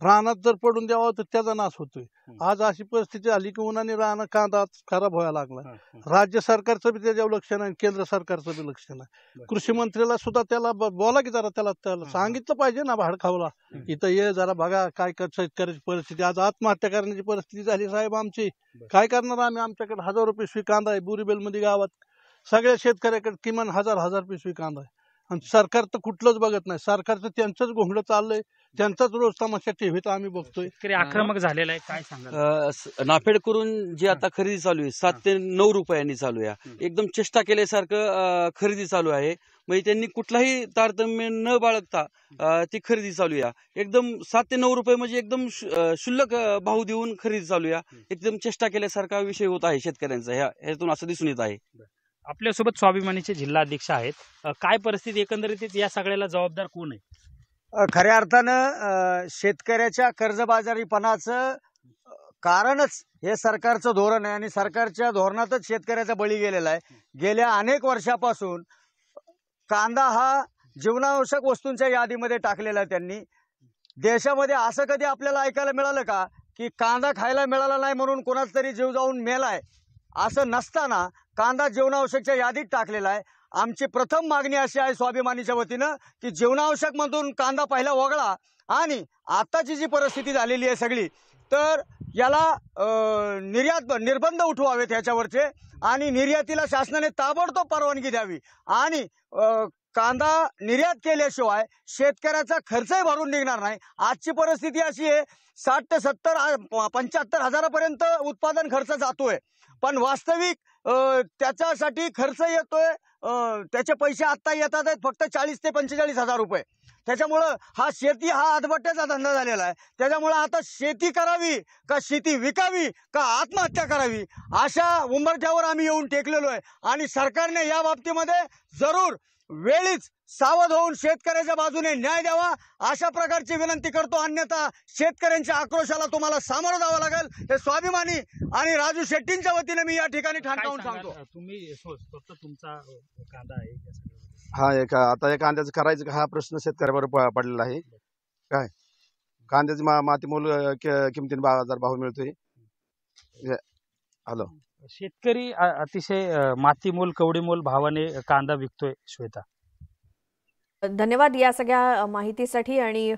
रानात जर पडून द्यावा तर त्याचा नाश होतोय. आज अशी परिस्थिती आली की उन्हाने रान कांदा खराब व्हायला लागला. राज्य सरकारचं बी त्याच्यावर लक्ष नाही, केंद्र सरकारचं बी लक्ष नाही. कृषी मंत्र्याला सुद्धा त्याला बोला की जरा त्याला सांगितलं पाहिजे ना भाडखावला, इथं ये जरा बघा काय शेतकऱ्याची परिस्थिती. आज आत्महत्या करण्याची परिस्थिती झाली साहेब आमची. काय करणार आम्ही? आमच्याकडे 1000 रुपये पिशवी कांदा आहे. बोरीबेलमध्ये गावात सगळ्या शेतकऱ्याकडे किमान 1000 पिशवी कांदा आहे आणि सरकार तर कुठलंच बघत नाही. सरकारचं त्यांचंच घोंगडं चाललंय, त्यांचाच रोज तमाशा टीव्हीत आम्ही बघतोय. आक्रमक झालेला आहे, काय सांगाल? नाफेड करून जी आता खरेदी चालू आहे 7 ते 9 रुपयांनी चालू आहे. एकदम चेष्टा केल्यासारखं खरेदी चालू आहे. म्हणजे त्यांनी कुठलाही तारतम्य न बाळगता ती खरेदी चालू आहे. एकदम 7 ते 9 रुपये म्हणजे एकदम शुल्लक भाव देऊन खरेदी चालू आहे. एकदम चेष्टा केल्यासारखा विषय होत आहे शेतकऱ्यांचा. ह्यातून असं दिसून येत आहे. आपल्यासोबत स्वाभिमानीचे जिल्हा अध्यक्ष आहेत. काय परिस्थिती एकंदरीत या सगळ्याला जबाबदार कोण आहे? खऱ्या अर्थानं शेतकऱ्याच्या कर्जबाजारीपणाचं कारणच हे सरकारचं धोरण आहे आणि सरकारच्या धोरणातच शेतकऱ्याचा बळी गेलेला आहे. गेल्या अनेक वर्षापासून कांदा हा जीवनावश्यक वस्तूंच्या यादीमध्ये टाकलेला आहे त्यांनी. देशामध्ये असं कधी आपल्याला ऐकायला मिळालं का की कांदा खायला मिळाला नाही म्हणून कोणाच तरी जीव जाऊन मेलाय? असं नसताना कांदा जीवनावश्यकच्या यादीत टाकलेला आहे. आमची प्रथम मागणी अशी आहे स्वाभिमानीच्या वतीनं की जीवनावश्यक मधून कांदा पहिला वगळा आणि आताची जी परिस्थिती झालेली आहे सगळी, तर याला निर्बंध उठवावेत ह्याच्यावरचे आणि निर्यातीला शासनाने ताबडतोब परवानगी द्यावी आणि कांदा निर्यात केल्याशिवाय शेतकऱ्याचा खर्चही भरून निघणार नाही. आजची परिस्थिती अशी आहे 60 ते 75 हजारापर्यंत उत्पादन खर्च जातोय, पण वास्तविक त्याच्यासाठी खर्च येतोय, त्याचे पैसे आता येतात आहेत फक्त 40 ते 45 हजार रुपये. त्याच्यामुळं शेती हा आदबट्ट्याचा धंदा झालेला आहे. त्याच्यामुळं आता शेती करावी का शेती विकावी का आत्महत्या करावी अशा उंबरठ्यावर आम्ही येऊन टेकलेलो आहे आणि सरकारने या बाबतीमध्ये जरूर वेळीच सावध होऊन शेतकऱ्याच्या बाजूने न्याय द्यावा अशा प्रकारची विनंती करतो. अन्यथा शेतकऱ्यांच्या आक्रोशाला तुम्हाला सामोरं जावं लागेल हे स्वाभिमानी आणि राजू शेट्टींच्या वतीने मी या ठिकाणी ठणकावून सांगतो. तुम्ही फक्त तुमचा कांदा आहे आता या कांद्याचं करायचं हा प्रश्न शेतकऱ्याबरोबर पडलेला आहे. काय कांद्याची मातीमोल किमतीने बाजारभाव मिळतोय. हॅलो, शेतकरी अतिशय मातीमोल कवडीमोल भावाने कांदा विकतोय. श्वेता, धन्यवाद या सगळ्या माहितीसाठी आणि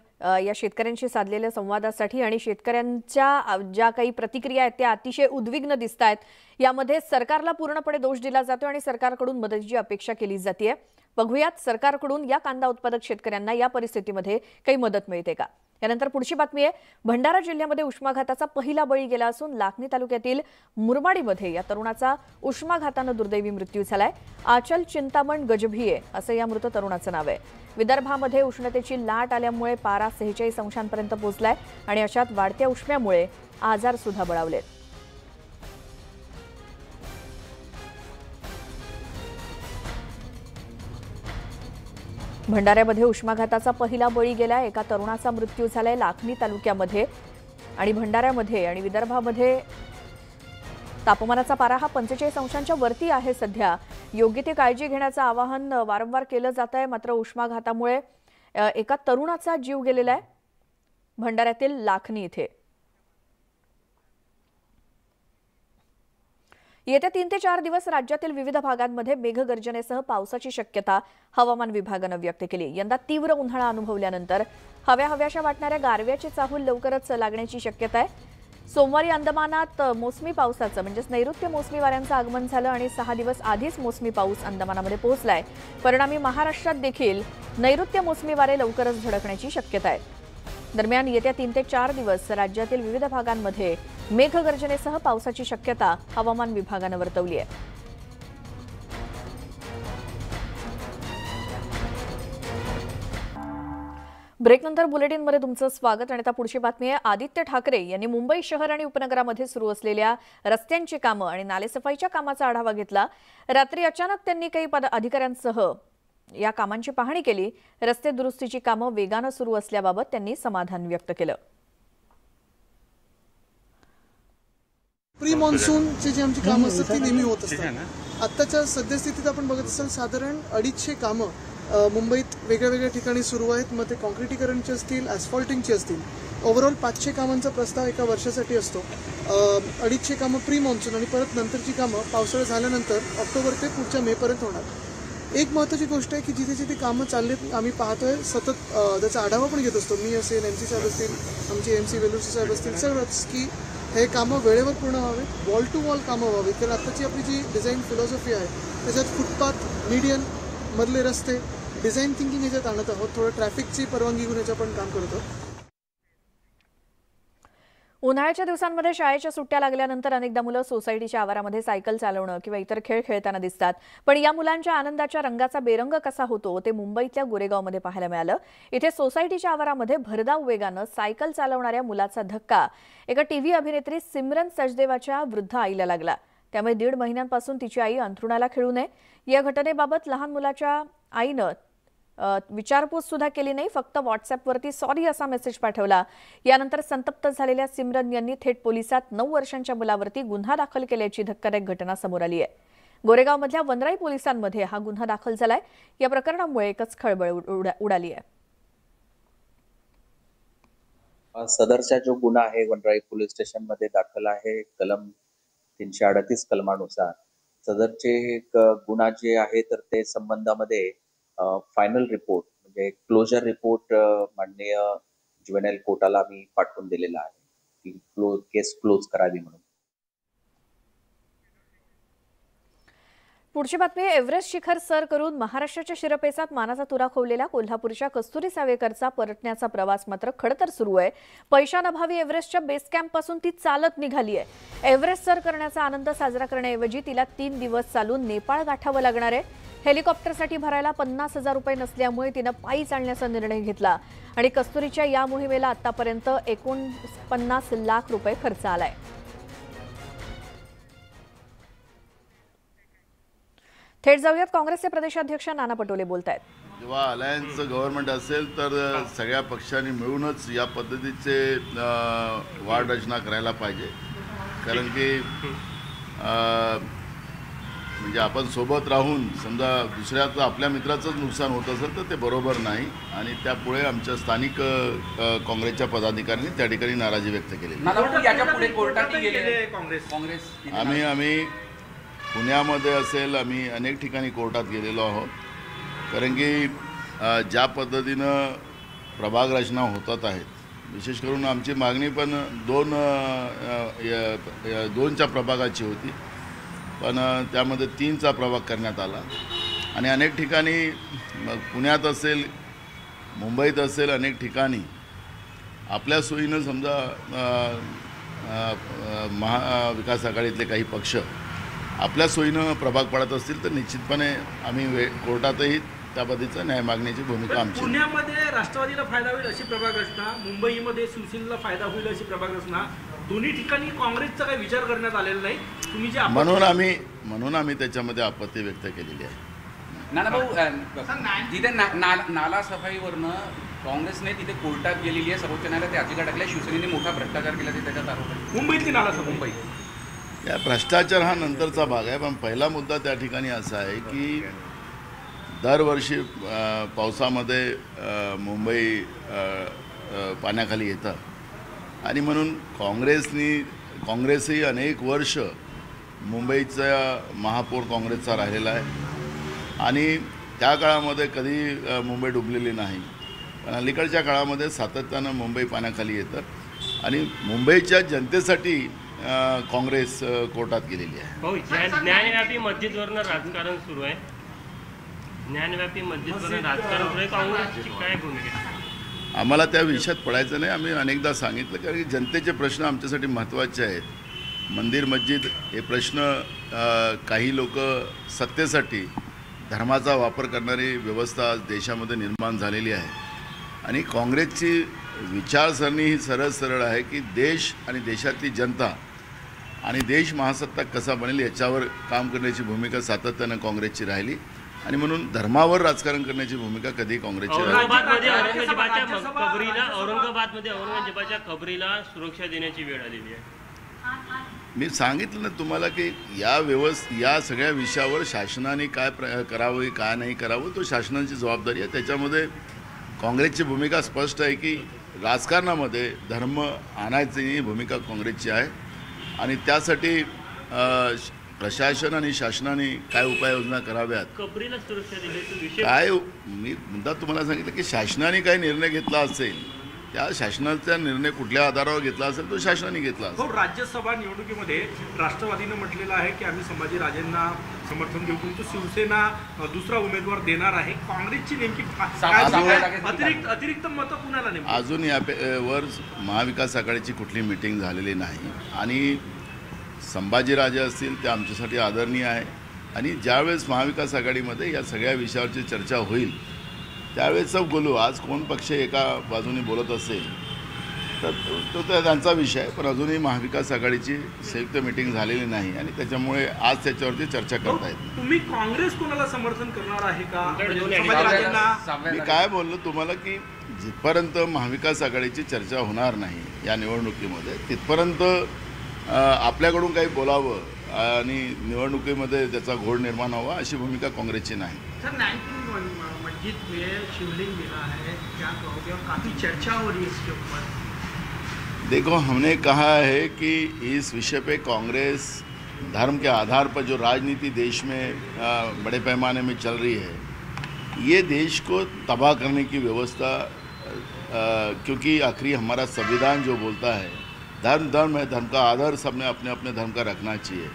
या शेतकऱ्यांशी साधलेल्या संवादासाठी. आणि शेतकऱ्यांच्या ज्या काही प्रतिक्रिया आहेत त्या अतिशय उद्विग्न दिसत आहेत. यामध्ये सरकारला पूर्णपणे दोष दिला जातो आणि सरकारकडून मदतीची अपेक्षा केली जाते. बघूयात सरकारकडून या कांदा उत्पादक शेतकऱ्यांना या परिस्थितीमध्ये काही मदत मिळते का. यानंतर पुढची बातमी आहे. भंडारा जिल्ह्यामध्ये उष्माघाताचा पहिला बळी गेला असून लाखनी तालुक्यातील मुरबाडीमध्ये या तरुणाचा उष्माघातानं दुर्दैवी मृत्यू झालाय. आचल चिंतामण गजभिये असं या मृत तरुणाचं नाव आहे. विदर्भामध्ये उष्णतेची लाट आल्यामुळे पारा 46 अंशांपर्यंत पोहोचलाय आणि अशात वाढत्या उष्म्यामुळे आजार सुद्धा बळावलेत. भंडाऱ्यामध्ये उष्माघाताचा पहिला बळी गेला. एका तरुणाचा मृत्यू झालाय लाखनी तालुक्यामध्ये आणि भंडाऱ्यामध्ये आणि विदर्भामध्ये तापमानाचा पारा हा 45 अंशांच्या वरती आहे सध्या. योग्य ती काळजी घेण्याचं आवाहन वारंवार केलं जात आहे. मात्र उष्माघातामुळे एका तरुणाचा जीव गेलेला आहे भंडाऱ्यातील लाखनी इथे. येत्या 3 ते 4 दिवस राज्यातील विविध भागांमध्ये मेघगर्जनेसह पावसाची शक्यता हवामान विभागानं व्यक्त केली. यंदा तीव्र उन्हाळा अनुभवल्यानंतर हव्याशा वाटणाऱ्या गारव्याची चाहूल लवकरच लागण्याची शक्यता आहे. सोमवारी अंदमानात मोसमी पावसाचं म्हणजेच नैऋत्य मोसमी वाऱ्यांचं आगमन झालं आणि 6 दिवस आधीच मोसमी पाऊस अंदमानामध्ये पोहोचलाय. परिणामी महाराष्ट्रात देखील नैऋत्य मोसमी वारे लवकरच धडकण्याची शक्यता आहे. दरम्यान येत्या 3 ते 4 दिवस राज्यातील विविध भागांमध्ये मेघगर्जनेसह पावसाची शक्यता हवामान विभागानं वर्तवली आहे. ब्रेकनंतर बुलेटिनमध्ये तुमचं स्वागत. आणि आता पुढची बातमी आहे. आदित्य ठाकरे यांनी मुंबई शहर आणि उपनगरामध्ये सुरू असलेल्या रस्त्यांची कामं आणि नालेसफाईच्या कामाचा आढावा घेतला. रात्री अचानक त्यांनी काही अधिकाऱ्यांसह या कामांची पाहणी केली. रस्ते दुरुस्तीची कामं वेगानं सुरू असल्याबाबत त्यांनी समाधान व्यक्त केलं. प्री मान्सूनची जी आमची कामं असतात ती नेहमी होत असतात. आत्ताच्या सद्यस्थितीत आपण बघत असाल साधारण 250 कामं मुंबईत वेगळ्या ठिकाणी सुरू आहेत. मग ते कॉन्क्रिटीकरणचे असतील, ॲस्फॉल्टिंगचे असतील. ओव्हरऑल 500 कामांचा प्रस्ताव एका वर्षासाठी असतो. 250 कामं प्री मान्सून आणि परत नंतरची कामं पावसाळा झाल्यानंतर ऑक्टोबर ते पुढच्या मेपर्यंत होणार. एक महत्त्वाची गोष्ट आहे की जिथे जिथे कामं चाललेत आम्ही पाहतोय सतत त्याचा आढावा पण घेत असतो. मी असेल, MC साहेब असतील, आमचे MC वेलुरसी साहेब असतील, सगळंच की हे कामं वेळेवर पूर्ण व्हावेत, वॉल टू वॉल कामं व्हावीत. कारण आत्ताची आपली जी डिझाईन फिलॉसॉफी आहे त्याच्यात फुटपाथ, मीडियन मधले रस्ते, डिझाईन थिंकिंग ह्याच्यात आणत आहोत. थोडं ट्रॅफिकची परवानगी घेऊन याचं पण काम करतो. उन्हाळ्याच्या दिवसांमध्ये शाळेच्या सुट्ट्या लागल्यानंतर अनेकदा मुलं सोसायटीच्या आवारामध्ये सायकल चालवणं किंवा इतर खेळ खेळताना दिसतात. पण या मुलांच्या आनंदाच्या रंगाचा बेरंग कसा होतो ते मुंबईतल्या गोरेगावमध्ये पाहायला मिळालं. इथे सोसायटीच्या आवारामध्ये भरधाव वेगानं सायकल चालवणाऱ्या मुलाचा धक्का एका टीव्ही अभिनेत्री सिमरन सचदेवाच्या वृद्ध आईला लागला. त्यामुळे 1.5 महिन्यांपासून तिची आई अंथरुणाला खिळून आहे. या घटनेबाबत लहान मुलाच्या आईनं विचारपूस सुद्धा केली नाही, फक्त व्हॉट्सअपवरती सॉरी असा मेसेज पाठवला. यानंतर संतप्त झालेल्या सिमरन यांनी थेट पोलिसात 9 वर्षांच्या मुलावरती गुन्हा दाखल केल्याची धक्कादायक घटना समोर आली आहे. गोरेगावमधल्या वनराई पोलिसांमध्ये हा गुन्हा दाखल झालाय. या प्रकरणामुळे एकच खळबळ उडाली आहे. सदरचा जो गुन्हा आहे वनराई पोलीस स्टेशनमध्ये दाखल आहे कलम 338 कलमानुसार. सदरचे गुन्हा जे आहे तर ते संबंधामध्ये फायनल रिपोर्ट म्हणजे क्लोजर रिपोर्ट माननीय ज्युव्हेनाइल कोर्टाला मी पाठवून दिलेला आहे की केस क्लोज करावी म्हणून. पुढची बातमी. एव्हरेस्ट शिखर सर करून महाराष्ट्राच्या शिरपेचात मानाचा तुरा खोवलेला कोल्हापूरच्या कस्तुरी सावेकरचा परतण्याचा प्रवास मात्र खडतर सुरू आहे. पैशांअभावी एव्हरेस्टच्या बेस कॅम्प पासून ती चालत निघाली आहे. एव्हरेस्ट सर करण्याचा आनंद साजरा करण्याऐवजी तिला 3 दिवस चालून नेपाळ गाठावं लागणार आहे. हेलिकॉप्टरसाठी भरायला 50,000 रुपये नसल्यामुळे तिनं पायी चालण्याचा निर्णय घेतला आणि कस्तुरीच्या या मोहिमेला आतापर्यंत 49 लाख रुपये खर्च आलाय. थेट जाऊयात काँग्रेसचे प्रदेशाध्यक्ष नाना पटोले बोलतायत. जेव्हा अलायन्स गव्हर्नमेंट असेल तर सगळ्या पक्षांनी मिळूनच या पद्धतीचे वाढ रचना करायला पाहिजे. कारण की म्हणजे आपण सोबत राहून समजा दुसऱ्याचं आपल्या मित्राचंच नुकसान होत असेल तर ते बरोबर नाही आणि त्यामुळे आमच्या स्थानिक काँग्रेसच्या पदाधिकाऱ्यांनी त्या ठिकाणी नाराजी व्यक्त केली. आम्ही पुण्यामध्ये असेल, आम्ही अनेक ठिकाणी कोर्टात गेलेलो आहोत. कारण की ज्या पद्धतीनं प्रभाग रचना होतात आहेत, विशेष करून आमची मागणी पण 2च्या प्रभागाची होती, पण त्यामध्ये 3चा प्रभाग करण्यात आला. आणि अनेक ठिकाणी पुण्यात असेल, मुंबईत असेल, अनेक ठिकाणी आपल्या सोयीनं समजा महाविकास आघाडीतले काही पक्ष आपल्या सोयीनं प्रभाग पडत असतील तर निश्चितपणे आम्ही कोर्टातही त्या पद्धतीचं न्याय मागण्याची भूमिका आमची. पुण्यामध्ये राष्ट्रवादीला फायदा होईल अशी प्रभाग रचना, मुंबईमध्ये शिवसेनेला फायदा होईल अशी प्रभाग रचना, दोन्ही ठिकाणी काँग्रेसचा काही विचार करण्यात आलेला नाही. तुम्ही जे म्हणून आम्ही त्याच्यामध्ये आपत्ती व्यक्त केलेली आहे. नाना जिथे नाला सफाईवरनं काँग्रेसने तिथे कोर्टात गेलेली आहे, सर्वोच्च न्यायालयात याचिका टाकल्या, शिवसेनेने मोठा भ्रष्टाचार केला ते त्याच्यात आरोप आहे. मुंबईतली नाला सफाई, मुंबई या भ्रष्टाचार हा नंतरचा भाग आहे, पण पहिला मुद्दा त्या ठिकाणी असा आहे की दरवर्षी पावसामध्ये मुंबई पाण्याखाली येतं आणि म्हणून काँग्रेसही अनेक वर्ष मुंबईचा महापौर काँग्रेसचा राहिलेला आहे आणि त्या काळामध्ये कधी मुंबई डुबलेली नाही, पण अलीकडच्या काळामध्ये सातत्यानं मुंबई पाण्याखाली येतं आणि मुंबईच्या जनतेसाठी काँग्रेस कोर्टात गेलेली आहे. हो, ज्ञानव्यापी मस्जिदवरनं राजकारण सुरू आहे. ज्ञानव्यापी मस्जिदवरनं राजकारण सुरू आहे. काँग्रेसची काय भूमिका? आम्हाला त्या विषयात पडायचं नाही. आम्ही अनेकदा सांगितलं कारण की जनतेचे प्रश्न आमच्यासाठी महत्त्वाचे आहेत. मंदिर मस्जिद हे प्रश्न काही लोक सत्तेसाठी धर्माचा वापर करणारी व्यवस्था आज देशामध्ये निर्माण झालेली आहे आणि काँग्रेसची विचारसरणी ही सरळ आहे की देश आणि देशातली जनता आणि देश महासत्ताक कसा बनेल याच्यावर काम करण्याची भूमिका सातत्यानं काँग्रेसची राहिली आणि म्हणून धर्मावर राजकारण करण्याची भूमिका कधी काँग्रेसची राहिली. औरंगाबादच्या खबरीला सुरक्षा देण्याची वेळ आलेली आहे. मी सांगितलं ना तुम्हाला की या सगळ्या विषयावर शासनाने काय करावं काय नाही करावं तो शासनाची जबाबदारी आहे. त्याच्यामध्ये काँग्रेसची भूमिका स्पष्ट आहे की राजकारणामध्ये धर्म आणायची भूमिका काँग्रेसची आहे आणि त्यासाठी प्रशासन आणि शासनाने काय उपाययोजना कराव्यात खबरीला सुरक्षा दिली काय मी मुद्दा तुम्हाला सांगितलं की शासनाने काय निर्णय घेतला असेल त्या शासनाचा निर्णय कुठल्या आधारावर घेतला असेल तो शासनाने घेतला असेल. हो, राज्यसभा निवडणुकीमध्ये राष्ट्रवादीनं म्हटलेलं आहे की आम्ही संभाजीराजेंना समर्थन देऊ, परंतु शिवसेना दुसरा उमेदवार देणार आहे. काँग्रेसची नेमकी अतिरिक्त मतं कुणाला नेमकी? अजून यावर महाविकास आघाडीची कुठली मीटिंग झालेली नाही आणि संभाजीराजे असतील ते आमच्यासाठी आदरणीय आहे आणि ज्यावेळेस महाविकास आघाडीमध्ये या सगळ्या विषयावरची चर्चा होईल त्यावेळेस सब बोलू. आज कोण पक्ष एका बाजूने बोलत असेल तर तो त्यांचा विषय आहे, पण अजूनही महाविकास आघाडीची संयुक्त मीटिंग झालेली नाही आणि त्याच्यामुळे आज त्याच्यावरती चर्चा करता येत. तुम्ही काँग्रेस कोणाला समर्थन करणार आहे का? मी काय बोललो तुम्हाला की जिथपर्यंत महाविकास आघाडीची चर्चा होणार नाही या निवडणुकीमध्ये तिथपर्यंत आपल्याकडून काही बोलावं आणि निवडणुकीमध्ये त्याचा घोळ निर्माण व्हावा अशी भूमिका काँग्रेसची नाही. मस्जिद में शिवलिंग मिला है, क्या कहोगे? और काफ़ी चर्चा हो रही है इसके ऊपर. देखो, हमने कहा है कि इस विषय पे कांग्रेस धर्म के आधार पर जो राजनीति देश में बड़े पैमाने में चल रही है ये देश को तबाह करने की व्यवस्था क्योंकि आखिरी हमारा संविधान जो बोलता है धर्म है, धर्म का आदर सबने अपने अपने धर्म का रखना चाहिए.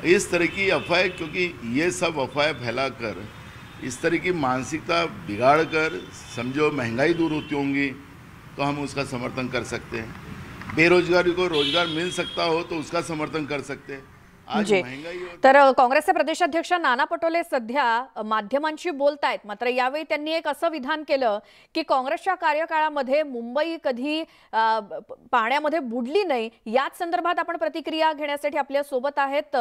इस तरह की अफवाह क्योंकि ये सब अफवाहें फैलाकर इस तरह की मानसिकता बिगाड़ कर समझो महंगाई दूर होती होंगी तो हम उसका समर्थन कर सकते हैं. बेरोजगारी को रोजगार मिल सकता हो तो उसका समर्थन कर सकते हैं. आज महंगाई तर काँग्रेसचे प्रदेशाध्यक्ष नाना पटोले सध्या माध्यमांशी बोलतायत. मात्र यावेळी त्यांनी एक असं विधान केलं की काँग्रेसच्या कार्यकाळामध्ये मुंबई कधी पाण्यामध्ये बुडली नाही. याच संदर्भात आपण प्रतिक्रिया घेण्यासाठी आपल्या सोबत आहेत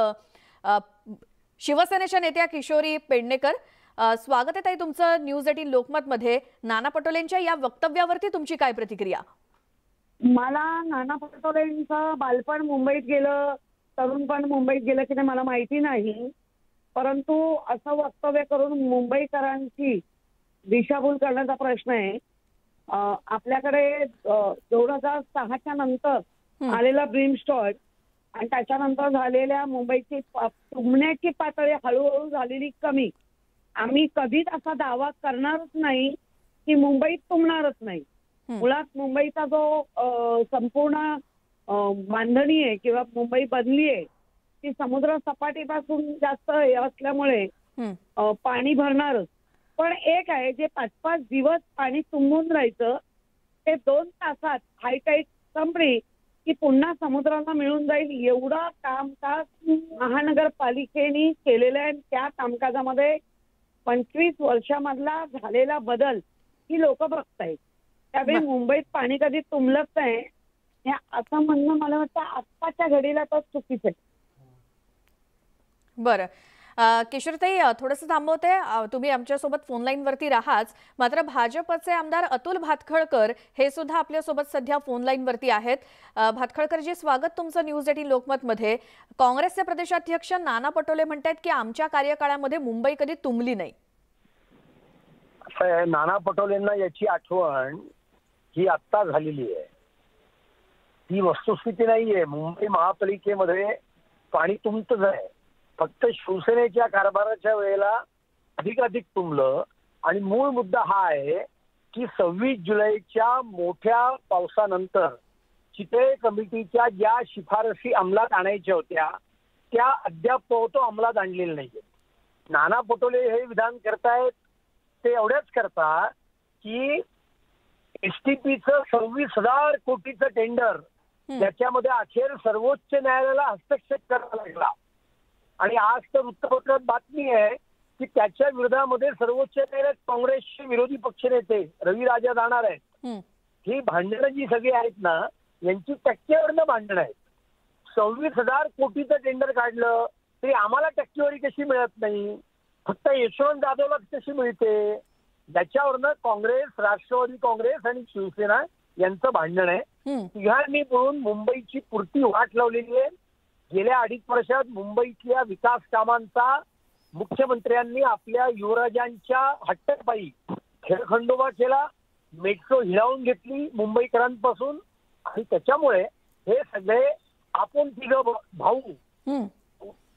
शिवसेनेच्या नेत्या किशोरी पेडणेकर. स्वागत आहे ताई तुमचं न्यूज 18 लोकमत मध्ये. नाना पटोलेंच्या या वक्तव्यावरती तुमची काय प्रतिक्रिया? मला नाना पटोलेंचं बालपण मुंबईत गेलं, तरुणपण मुंबईत गेलं की नाही मला माहिती नाही, परंतु असं वक्तव्य करून मुंबईकरांची दिशाभूल करण्याचा प्रश्न आहे. आपल्याकडे 2006च्या नंतर आलेला ब्रीमस्टॉर्म आणि त्याच्यानंतर झालेल्या मुंबईची तुंबण्याची पातळी हळूहळू झालेली कमी. आम्ही कधीच असा दावा करणारच नाही की मुंबईत तुंबणारच नाही. मुळात मुंबईचा जो संपूर्ण बांधणी आहे किंवा मुंबई बनली आहे ती समुद्र सपाटीपासून जास्त असल्यामुळे पाणी भरणारच. पण एक आहे जे 5-5 दिवस पाणी तुंबून राहायचं ते 2 तासात हायटाईट संपली की पुन्हा समुद्राला मिळून जाईल एवढा कामकाज महानगरपालिकेने केलेलं आहे. त्या कामकाजामध्ये 25 वर्षामधला झालेला बदल ही लोक बघतायत. त्यावेळी मुंबईत पाणी कधी तुंबलंच नाही हे असं म्हणणं मला वाटतं आत्ताच्या घडीला तर चुकीचं आहे. बरं, किशोरताई, थोडंसं थांबवते. तुम्ही आमच्यासोबत फोन लाईनवरती राहाच. मात्र भाजपचे आमदार अतुल भातखळकर हे सुद्धा आपल्यासोबत सध्या फोन लाईनवरती आहेत. भातखळकरजी, स्वागत तुमचं न्यूज 18 लोकमतमध्ये. काँग्रेसचे प्रदेशाध्यक्ष नाना पटोले म्हणतात की आमच्या कार्यकाळामध्ये मुंबई कधी तुंबली नाही. नाना पटोलेंना याची आठवण ही आत्ता झालेली आहे. ही वस्तुस्थिती नाहीये. मुंबई महापालिकेमध्ये पाणी तुंबतच आहे. फक्त शिवसेनेच्या कारभाराच्या वेळेला अधिकाधिक तुंबलं. आणि मूळ मुद्दा हा आहे की 26 जुलैच्या मोठ्या पावसानंतर चितळे कमिटीच्या ज्या शिफारसी अंमलात आणायच्या होत्या त्या अद्याप अंमलात आणलेल्या नाहीये. नाना पटोले हे विधान करतायत ते एवढ्याच करता की एसटीपीचं 26,000 कोटीचं टेंडर त्याच्यामध्ये अखेर सर्वोच्च न्यायालयाला हस्तक्षेप करावा लागला. आणि आज तर वृत्तपत्रात बातमी आहे की त्याच्या विरोधामध्ये सर्वोच्च न्यायालयात काँग्रेसचे विरोधी पक्षनेते रवी राजा जाणार आहेत. ही भांडणं जी सगळी आहेत ना यांची टक्केवरनं भांडणं आहेत. 26,000 कोटीचं टेंडर काढलं तरी आम्हाला टक्केवारी कशी मिळत नाही, फक्त यशवंत जाधवला कशी मिळते, त्याच्यावरनं काँग्रेस, राष्ट्रवादी काँग्रेस आणि शिवसेना यांचं भांडण आहे. तिघांनी मिळून मुंबईची पुरती वाट लावलेली आहे. गेल्या 2.5 वर्षात मुंबईतल्या विकास कामांचा मुख्यमंत्र्यांनी आपल्या युवराजांच्या हट्टपायी खेळखंडोबा केला. मेट्रो हिरावून घेतली मुंबईकरांपासून. आणि त्याच्यामुळे हे सगळे आपण तिघं भाऊ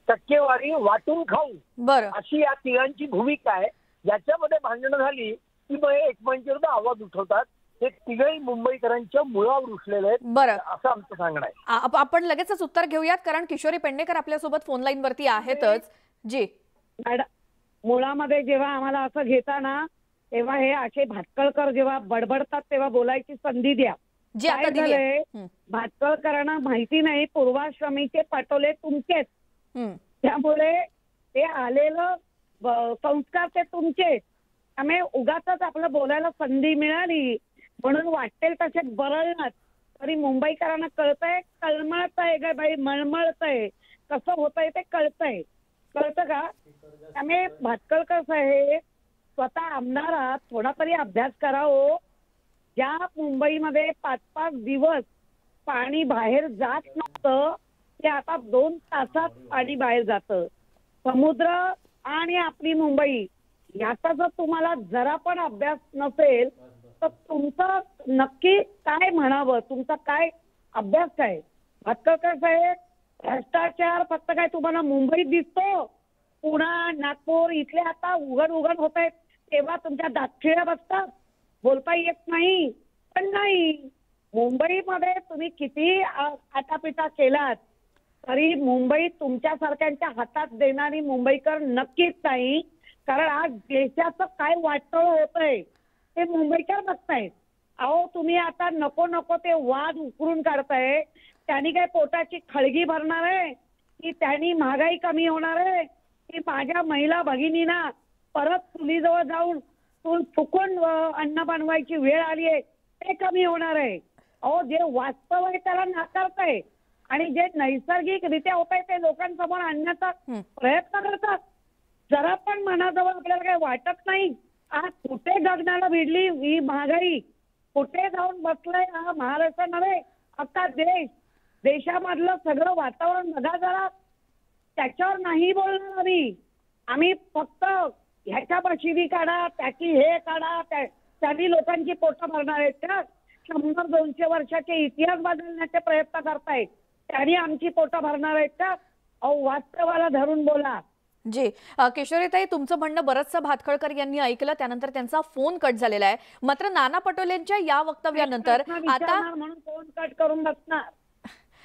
टक्केवारी वाटून खाऊ अशी या तिघांची भूमिका आहे. याच्यामध्ये भांडणं झाली की मग एकमेकांविरुद्ध आवाज उठवतात. हे तिघही मुंबईकरांच्या मुळावर रुसलेले आहेत. बरं, असं आमचं सांगणं आहे. आपण लगेचच उत्तर घेऊयात कारण किशोरी पेडणेकर आपल्यासोबत फोन लाईन वरती आहेतच. जी मॅडम, मुळामध्ये जेव्हा आम्हाला असं घेताना तेव्हा हे असे भातखळकर जेव्हा बडबडतात तेव्हा बोलायची संधी द्या. जी आता झालंय, भातखळकरांना माहिती नाही पूर्वाश्रमीचे पटोले तुमचेच, त्यामुळे ते आलेलं संस्कार ते तुमचे. त्यामुळे उगाच आपलं बोलायला संधी मिळाली म्हणून वाटेल तसे बरळणार तरी मुंबईकरांना कळतंय, कळमळतंय ग बाई, मळमळतंय, कसं होतंय ते कळतंय. कळतं का? त्यामुळे भातखळकर साहेब स्वतः आमदारात थोडा तरी अभ्यास करावं. ज्या मुंबईमध्ये 5-5 दिवस पाणी बाहेर जात नव्हतं ते आता 2 तासात पाणी बाहेर जातं. समुद्र आणि आपली मुंबई याचा जर तुम्हाला जरा पण अभ्यास नसेल तर तुमचं नक्की काय म्हणावं, तुमचा काय अभ्यास काय? भातखळकर साहेब, भ्रष्टाचार फक्त काय तुम्हाला मुंबईत दिसतो? पुणा, नागपूर इथले आता उघड होत आहेत तेव्हा तुमच्या दाक्षिण्या बसतात, बोलता येत नाही. पण नाही, मुंबईमध्ये तुम्ही किती आटापिटा केलात तरी मुंबई तुमच्यासारख्यांच्या हातात देणारी मुंबईकर नक्कीच नाही. कारण आज देशाचं काय वाटोळं होतंय ते मुंबईकर बघतायत. अहो तुम्ही आता नको ते वाद उकरून काढताय. त्यांनी काय पोटाची खळगी भरणार आहे की त्यांनी महागाई कमी होणार आहे की माझ्या महिला भगिनींना परत चुलीजवळ जाऊन चूल फुकून अन्न बनवायची वेळ आली आहे ते कमी होणार आहे? अहो जे वास्तव आहे त्याला नाकारताय आणि जे नैसर्गिकरित्या होत आहे ते लोकांसमोर आणण्याचा प्रयत्न करतात. जरा पण मनाजवळ आपल्याला काही वाटत नाही. आज कुठे गगनाला भिडली ही महागाई, कुठे जाऊन बसलाय हा महाराष्ट्र नव्हे अख्खा देश. देशामधलं सगळं वातावरण बघा जरा. त्याच्यावर नाही बोलणार आम्ही फक्त ह्याच्या शिवी काढा, त्याची हे काढा, त्यांनी लोकांची पोटं भरणार आहेत का? 100-200 वर्षाचे इतिहास बदलण्याचे प्रयत्न करतायत, त्यांनी आमची पोटं भरणार आहेत का? अहो वास्तवाला धरून बोला. जी किशोरीताई, तुमचं म्हणणं बरंचसं भातखळकर यांनी ऐकलं, त्यानंतर त्यांचा फोन कट झालेला आहे. मात्र नाना पटोलेंच्या या वक्तव्यानंतर आता म्हणून फोन कट करून बसणार.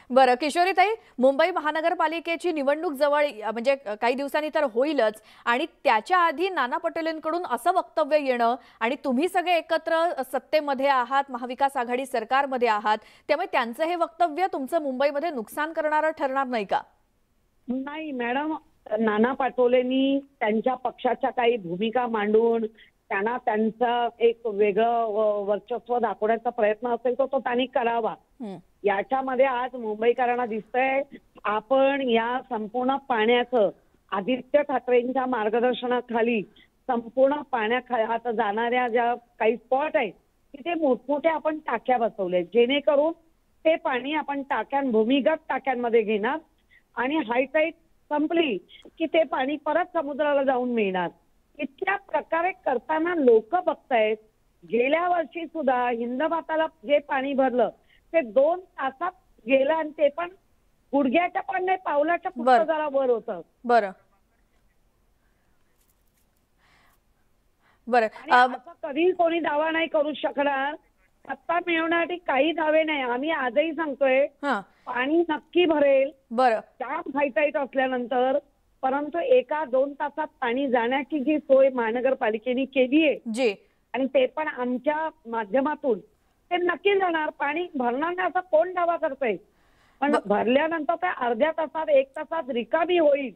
बरं किशोरीताई, मुंबई महानगरपालिकेची निवडणूक जवळ म्हणजे काही दिवसांनी तर होईलच आणि त्याच्या आधी नाना पटोलेंकडून असं वक्तव्य येणं आणि तुम्ही सगळे एकत्र सत्तेमध्ये आहात, महाविकास आघाडी सरकारमध्ये आहात, त्यामुळे त्यांचं हे वक्तव्य तुमचं मुंबईमध्ये नुकसान करणारं ठरणार नाही का? नाही मॅडम, नाना पटोलेंनी त्यांच्या पक्षाच्या काही भूमिका मांडून त्यांना त्यांचं एक वेगळं वर्चस्व दाखवण्याचा प्रयत्न असेल तो त्यांनी करावा. याच्यामध्ये आज मुंबईकरांना दिसतंय आपण या संपूर्ण पाण्याचं आदित्य ठाकरेंच्या मार्गदर्शनाखाली संपूर्ण पाण्याखाली जाणाऱ्या ज्या काही स्पॉट आहेत तिथे मोठमोठ्या आपण टाक्या बसवल्या जेणेकरून ते पाणी आपण भूमिगत टाक्यांमध्ये घेणार आणि हायटाईट संपली की ते पाणी परत समुद्राला जाऊन मिळणार. इतक्या प्रकारे करताना लोक बघतायत. गेल्या वर्षी सुद्धा हिंदमाताला जे पाणी भरलं ते 2 तासात गेलं आणि ते पण गुडघ्याच्या पण नाही पावलाच्या फक्त जरा वर होतं. बरं बरं. असं कधी कोणी दावा नाही करू शकणार. सत्ता मिळवण्यासाठी काही दावे नाही. आम्ही आजही सांगतोय पाणी नक्की भरेल. बरं जाम हायटाईट असल्यानंतर, परंतु 1-2 तासात पाणी जाण्याची जी सोय महानगरपालिकेने केली आहे आणि ते पण आमच्या माध्यमातून ते नक्की जाणार. पाणी भरणार नाही असं कोण दावा करतोय, पण भरल्यानंतर ते अर्ध्या तासात 1 तासात रिकामी होईल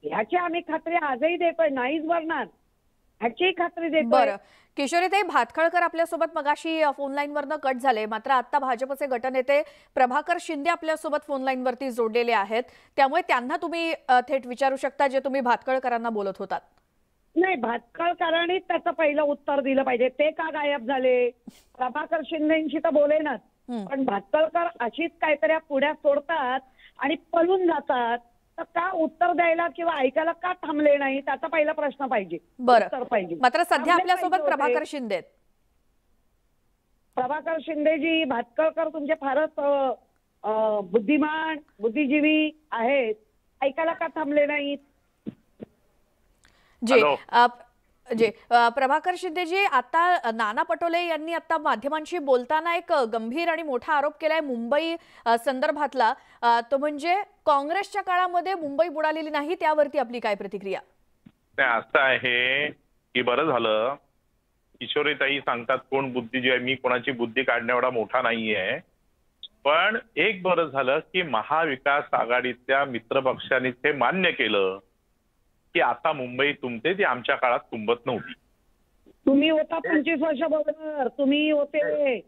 ह्याची आम्ही खात्री आजही देतोय. नाहीच भरणार ह्याची खात्री देतोय. बरं किशोरीताई भातखळकर आपल्यासोबत मगाशी फोन लाईनवरनं कट झाले, मात्र आता भाजपचे गटनेते प्रभाकर शिंदे आपल्यासोबत फोन लाईनवरती जोडलेले आहेत, त्यामुळे त्यांना तुम्ही थेट विचारू शकता जे तुम्ही भातखळकरांना बोलत होतात. नाही, भातखळकरांनीच त्याचं पहिलं उत्तर दिलं पाहिजे. ते का गायब झाले? प्रभाकर शिंदेशी तर बोलेनच, पण भातखळकर अशीच काहीतरी पुढ्यात सोडतात आणि पळून जातात. तर का उत्तर द्यायला किंवा ऐकायला का थांबले नाही त्याचा पहिला प्रश्न पाहिजे. बरं पाहिजे. मात्र सध्या आपल्यासोबत प्रभाकर शिंदे. प्रभाकर शिंदेजी, भातखळकर तुमचे फारच बुद्धिमान बुद्धिजीवी आहेत, ऐकायला का थांबले नाहीत? जी प्रभाकर शिंदेजी, आता नाना पटोले यांनी आता माध्यमांशी बोलताना एक गंभीर आणि मोठा आरोप केलाय मुंबई संदर्भातला, तो म्हणजे काँग्रेसच्या काळामध्ये मुंबई बुडालेली नाही, त्यावरती आपली काय प्रतिक्रिया? असं आहे की बरं झालं किशोरीताई सांगतात कोण बुद्धिजीवी आहे, मी कोणाची बुद्धी काढण्या एवढा मोठा नाहीये, पण एक बरं झालं की महाविकास आघाडीतल्या मित्रपक्षांनी ते मान्य केलं की आता मुंबई तुंबते, ती आमच्या काळात तुंबत नव्हती. तुम्ही होता 25 वर्ष बरोबर, तुम्ही होते.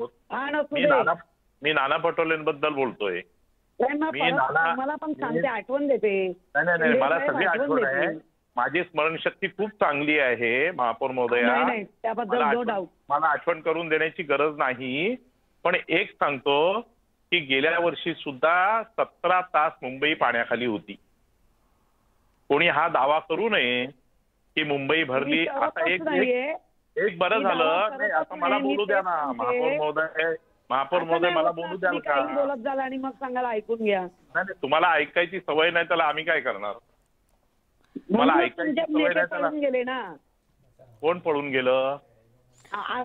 मी नाना पटोलेंबद्दल बोलतोय. मला पण सांगते, आठवण देते. नाही, मला सगळी आठवण आहे. माझी स्मरणशक्ती खूप चांगली आहे महापौर महोदया, त्याबद्दल मला आठवण करून देण्याची गरज नाही. पण एक सांगतो की गेल्या वर्षी सुद्धा 17 तास मुंबई पाण्याखाली होती. कोणी हा दावा करू नये की मुंबई भरली. आता एक बरं झालं नाही, आता मला बोलू द्या ना महापौर महोदय मला बोलू द्याल का? बोलत झाला आणि मग सांगायला ऐकून घ्या. नाही, तुम्हाला ऐकायची सवय नाही त्याला आम्ही काय करणार? मला ऐकायची सवय नाही त्याला. गेले ना. कोण पळून गेलं?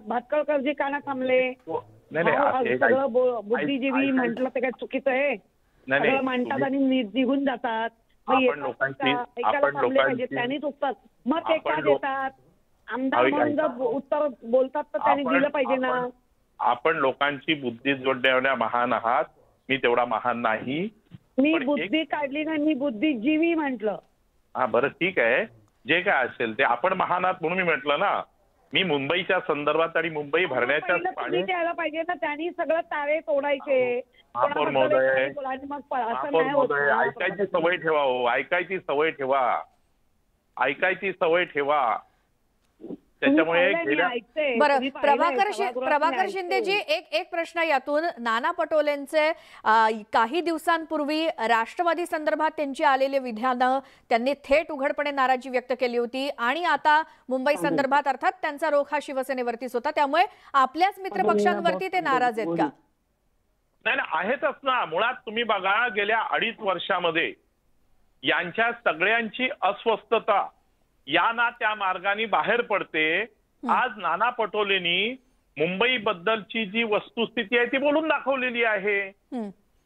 भातखळकरजी का ना थांबले? सगळं बुद्धिजीवी म्हटलं ते काय चुकीचं आहे? सगळं मांडतात आणि निघून जातात. आपण लोकांची त्यांनीच उत्तर मग ते का देतात? आमदार म्हणून जर उत्तर बोलतात तर त्यांनी दिलं पाहिजे ना. आपण लोकांची बुद्धी जोडण्याला महान आहात, मी तेवढा महान नाही. मी बुद्धी काढली नाही, मी बुद्धिजीवी म्हटलं. हा बरं ठीक आहे, जे काय असेल ते आपण महान आहात म्हणून मी म्हटलं ना. मी मुंबईच्या संदर्भात आणि मुंबई भरण्याच्या पाणी द्यायला पाहिजे ना. त्यांनी सगळं तारे तोडायचे. महापौर महोदय, ऐकायची सवय ठेवा हो, ऐकायची सवय ठेवा, ऐकायची सवय ठेवा. त्याच्यामुळे बरं प्रभाकर शिंदेजी, एक प्रश्न यातून, नाना पटोलेंचे काही दिवसांपूर्वी राष्ट्रवादी संदर्भात त्यांची आलेले विधानं त्यांनी थेट उघडपणे नाराजी व्यक्त केली होती आणि आता मुंबई संदर्भात अर्थात त्यांचा रोख हा शिवसेनेवरतीच होता, त्यामुळे आपल्याच मित्रपक्षांवरती ते नाराज आहेत का? नाही, आहेतच ना. मुळात तुम्ही बघा गेल्या 2.5 वर्षामध्ये यांच्या सगळ्यांची अस्वस्थता या ना त्या मार्गाने बाहेर पडते. आज नाना पटोलेंनी मुंबई बद्दलची जी वस्तुस्थिती आहे ती बोलून दाखवलेली आहे.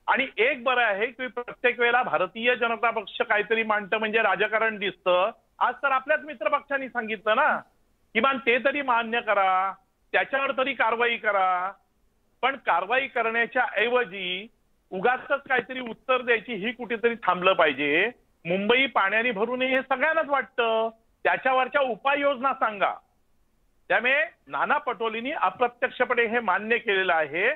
आणि एक बरं आहे की प्रत्येक वेळेला भारतीय जनता पक्ष काहीतरी मांडतं म्हणजे राजकारण दिसतं. आज तर आपल्याच मित्रपक्षांनी सांगितलं ना, किमान ते तरी मान्य करा, त्याच्यावर तरी कारवाई करा. पण कारवाई करण्याच्या ऐवजी उगाचच काहीतरी उत्तर द्यायची ही कुठेतरी थांबलं पाहिजे. मुंबई पाण्याने भरू नये हे सगळ्यांनाच वाटतं, त्याच्यावरच्या उपाययोजना सांगा. त्यामुळे नाना पटोलेंनी अप्रत्यक्षपणे हे मान्य केलेलं आहे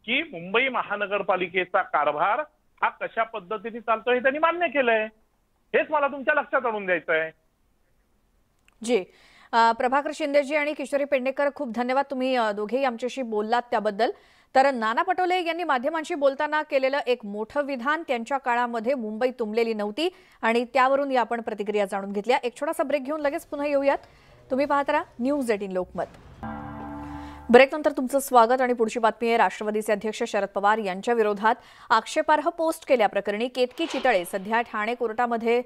की मुंबई महानगरपालिकेचा कारभार हा कशा पद्धतीने चालतो हे त्यांनी मान्य केलंय. हेच मला तुमच्या लक्षात आणून द्यायचं आहे. जी प्रभाकर शिंदेजी आणि किशोरी पेडणेकर, खूप धन्यवाद. तुम्ही दोघेही आमच्याशी बोललात त्याबद्दल. तर नाना पटोले यांनी माध्यमांशी बोलताना केलेलं एक मोठं विधान, त्यांच्या काळामध्ये मुंबई तुंबलेली नव्हती आणि त्यावरून या आपण प्रतिक्रिया जाणून घेतल्या. एक छोटासा ब्रेक घेऊन लगेच पुन्हा येऊयात. तुम्ही पाहत राहा न्यूज 18 लोकमत. ब्रेकनंतर तुमचं स्वागत आणि पुढची बातमी आहे. राष्ट्रवादीचे अध्यक्ष शरद पवार यांच्या विरोधात आक्षेपार्ह पोस्ट केल्याप्रकरणी केतकी चितळे सध्या ठाणे कोर्टामध्ये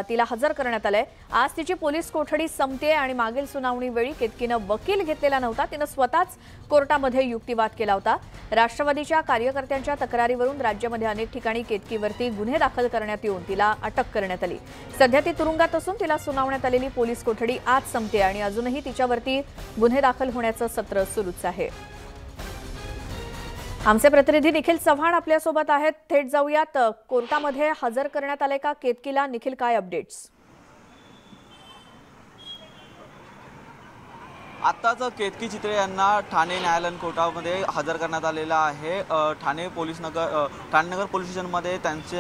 तिला हजर करण्यात आलंय. आज तिची पोलीस कोठडी संपते आणि मागील सुनावणीवेळी केतकीनं वकील घेतलेला नव्हता. तिनं स्वतःच कोर्टामध्ये युक्तिवाद केला होता. राष्ट्रवादीच्या कार्यकर्त्यांच्या तक्रारीवरून राज्यामध्ये अनेक ठिकाणी केतकीवरती गुन्हे दाखल करण्यात येऊन तिला अटक करण्यात आली. सध्या ती तुरुंगात असून तिला सुनावण्यात आलेली पोलीस कोठडी आज संपते आणि अजूनही तिच्यावरती गुन्हे दाखल होण्याचं सत्र सुरूच आहे. आमचे प्रतिनिधी निखिल चव्हाण आपल्यासोबत आहेत. थेट जाऊयात. कोर्टामध्ये हजर करण्यात आले का केतकीला? निखिल, काय अपडेट्स? आत्ताच केतकी चितळे यांना ठाणे न्यायालयीन कोर्टामध्ये हजर करण्यात आलेला आहे. ठाणे नगर पोलीस स्टेशनमध्ये त्यांचे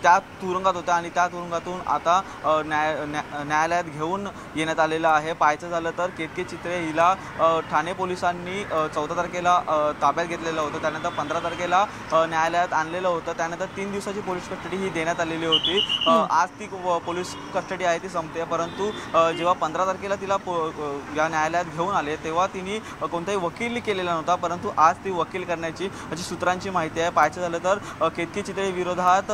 त्या तुरुंगात होत्या आणि त्या तुरुंगातून आता न्यायालयात घेऊन येण्यात आलेलं आहे. पाहायचं झालं तर केतकी चितळे हिला ठाणे पोलिसांनी 14 तारखेला ताब्यात घेतलेलं होतं. त्यानंतर 15 तारखेला न्यायालयात आणलेलं होतं. त्यानंतर 3 दिवसाची पोलीस कस्टडी ही देण्यात आलेली होती. आज ती पोलीस कस्टडी आहे ती संपते, परंतु जेव्हा 15 तारखेला तिला या न्यायालयात घेऊन आले तेव्हा तिने कोणताही वकील केलेला नव्हता, परंतु आज ती वकील करण्याची अशी सूत्रांची माहिती आहे. पाहायचं झालं तर केतकी चितळे विरोधात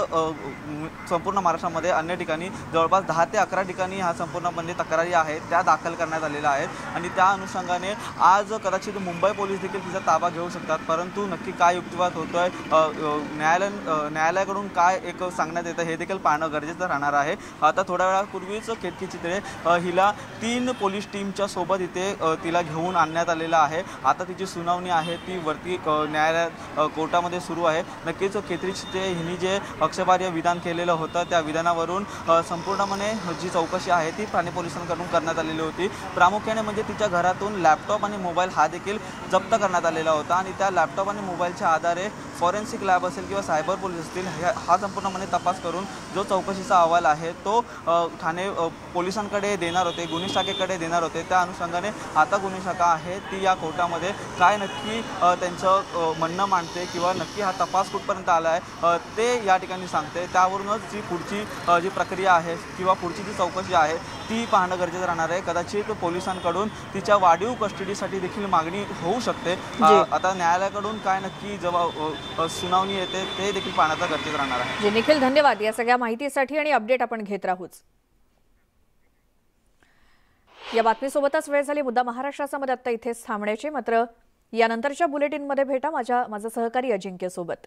संपूर्ण महाराष्ट्रामध्ये अन्य ठिकाणी जवळपास 10 ते 11 ठिकाणी ह्या संपूर्णपणे तक्रारी आहेत त्या दाखल करण्यात आलेल्या आहेत आणि त्या अनुषंगाने आज कदाचित मुंबई पोलीस देखील तिचा ताबा घेऊ शकतात. परंतु नक्की काय युक्तिवाद होतोय, न्यायालयाकडून काय एक सांगण्यात येतं हे देखील पाहणं गरजेचं राहणार आहे. आता थोड्या वेळापूर्वीच केतकी चितळे हिला 3 पोलीस टीमच्या सोबत इथे तिला घेऊन आणण्यात आलेलं आहे. आता तिची सुनावणी आहे ती वरती न्यायालयात कोर्टामध्ये सुरू आहे. नक्कीच केतकी चितळे हिने जे आक्षेपार्ह विधान केलेलं होतं त्या विधानावरून संपूर्णपणे जी चौकशी आहे ती ठाणे पोलिसांकडून करण्यात आलेली होती. प्रामुख्याने म्हणजे तिच्या घरातून लॅपटॉप आणि मोबाईल हा देखील जप्त करण्यात आलेला होता आणि त्या लॅपटॉप आणि मोबाईलच्या आधारे फॉरेन्सिक लॅब असेल किंवा सायबर पोलीस असतील हा संपूर्णपणे तपास करून जो चौकशीचा अहवाल आहे तो ठाणे पोलिसांकडे देणार होते, गुन्हे शाखेकडे देणार होते. त्या अनुषंगाने आता गुन्हे शाखा आहे ती या कोर्टामध्ये काय नक्की त्यांचं म्हणणं मांडते किंवा नक्की हा तपास कुठपर्यंत आला आहे ते या ठिकाणी सांगते. त्यावरूनच जी पुढची जी प्रक्रिया आहे किंवा पुढची जी चौकशी आहे ती पाहणं गरजेचं राहणार आहे. कदाचित पोलिसांकडून तिच्या वाढीव कस्टडीसाठी देखील मागणी होऊ शकते. आता न्यायालयाकडून काय नक्की जेव्हा सुनावणी येते ते देखील पाहण्याचं गरजेचं राहणार आहे. निखिल, धन्यवाद या सगळ्या माहितीसाठी आणि अपडेट आपण घेत राहूच. या बातमीसोबतच वेळ झाली मुद्दा महाराष्ट्रामध्ये आता इथेच थांबण्याची. मात्र यानंतरच्या बुलेटिनमध्ये भेटा माझा सहकारी अजिंक्य सोबत.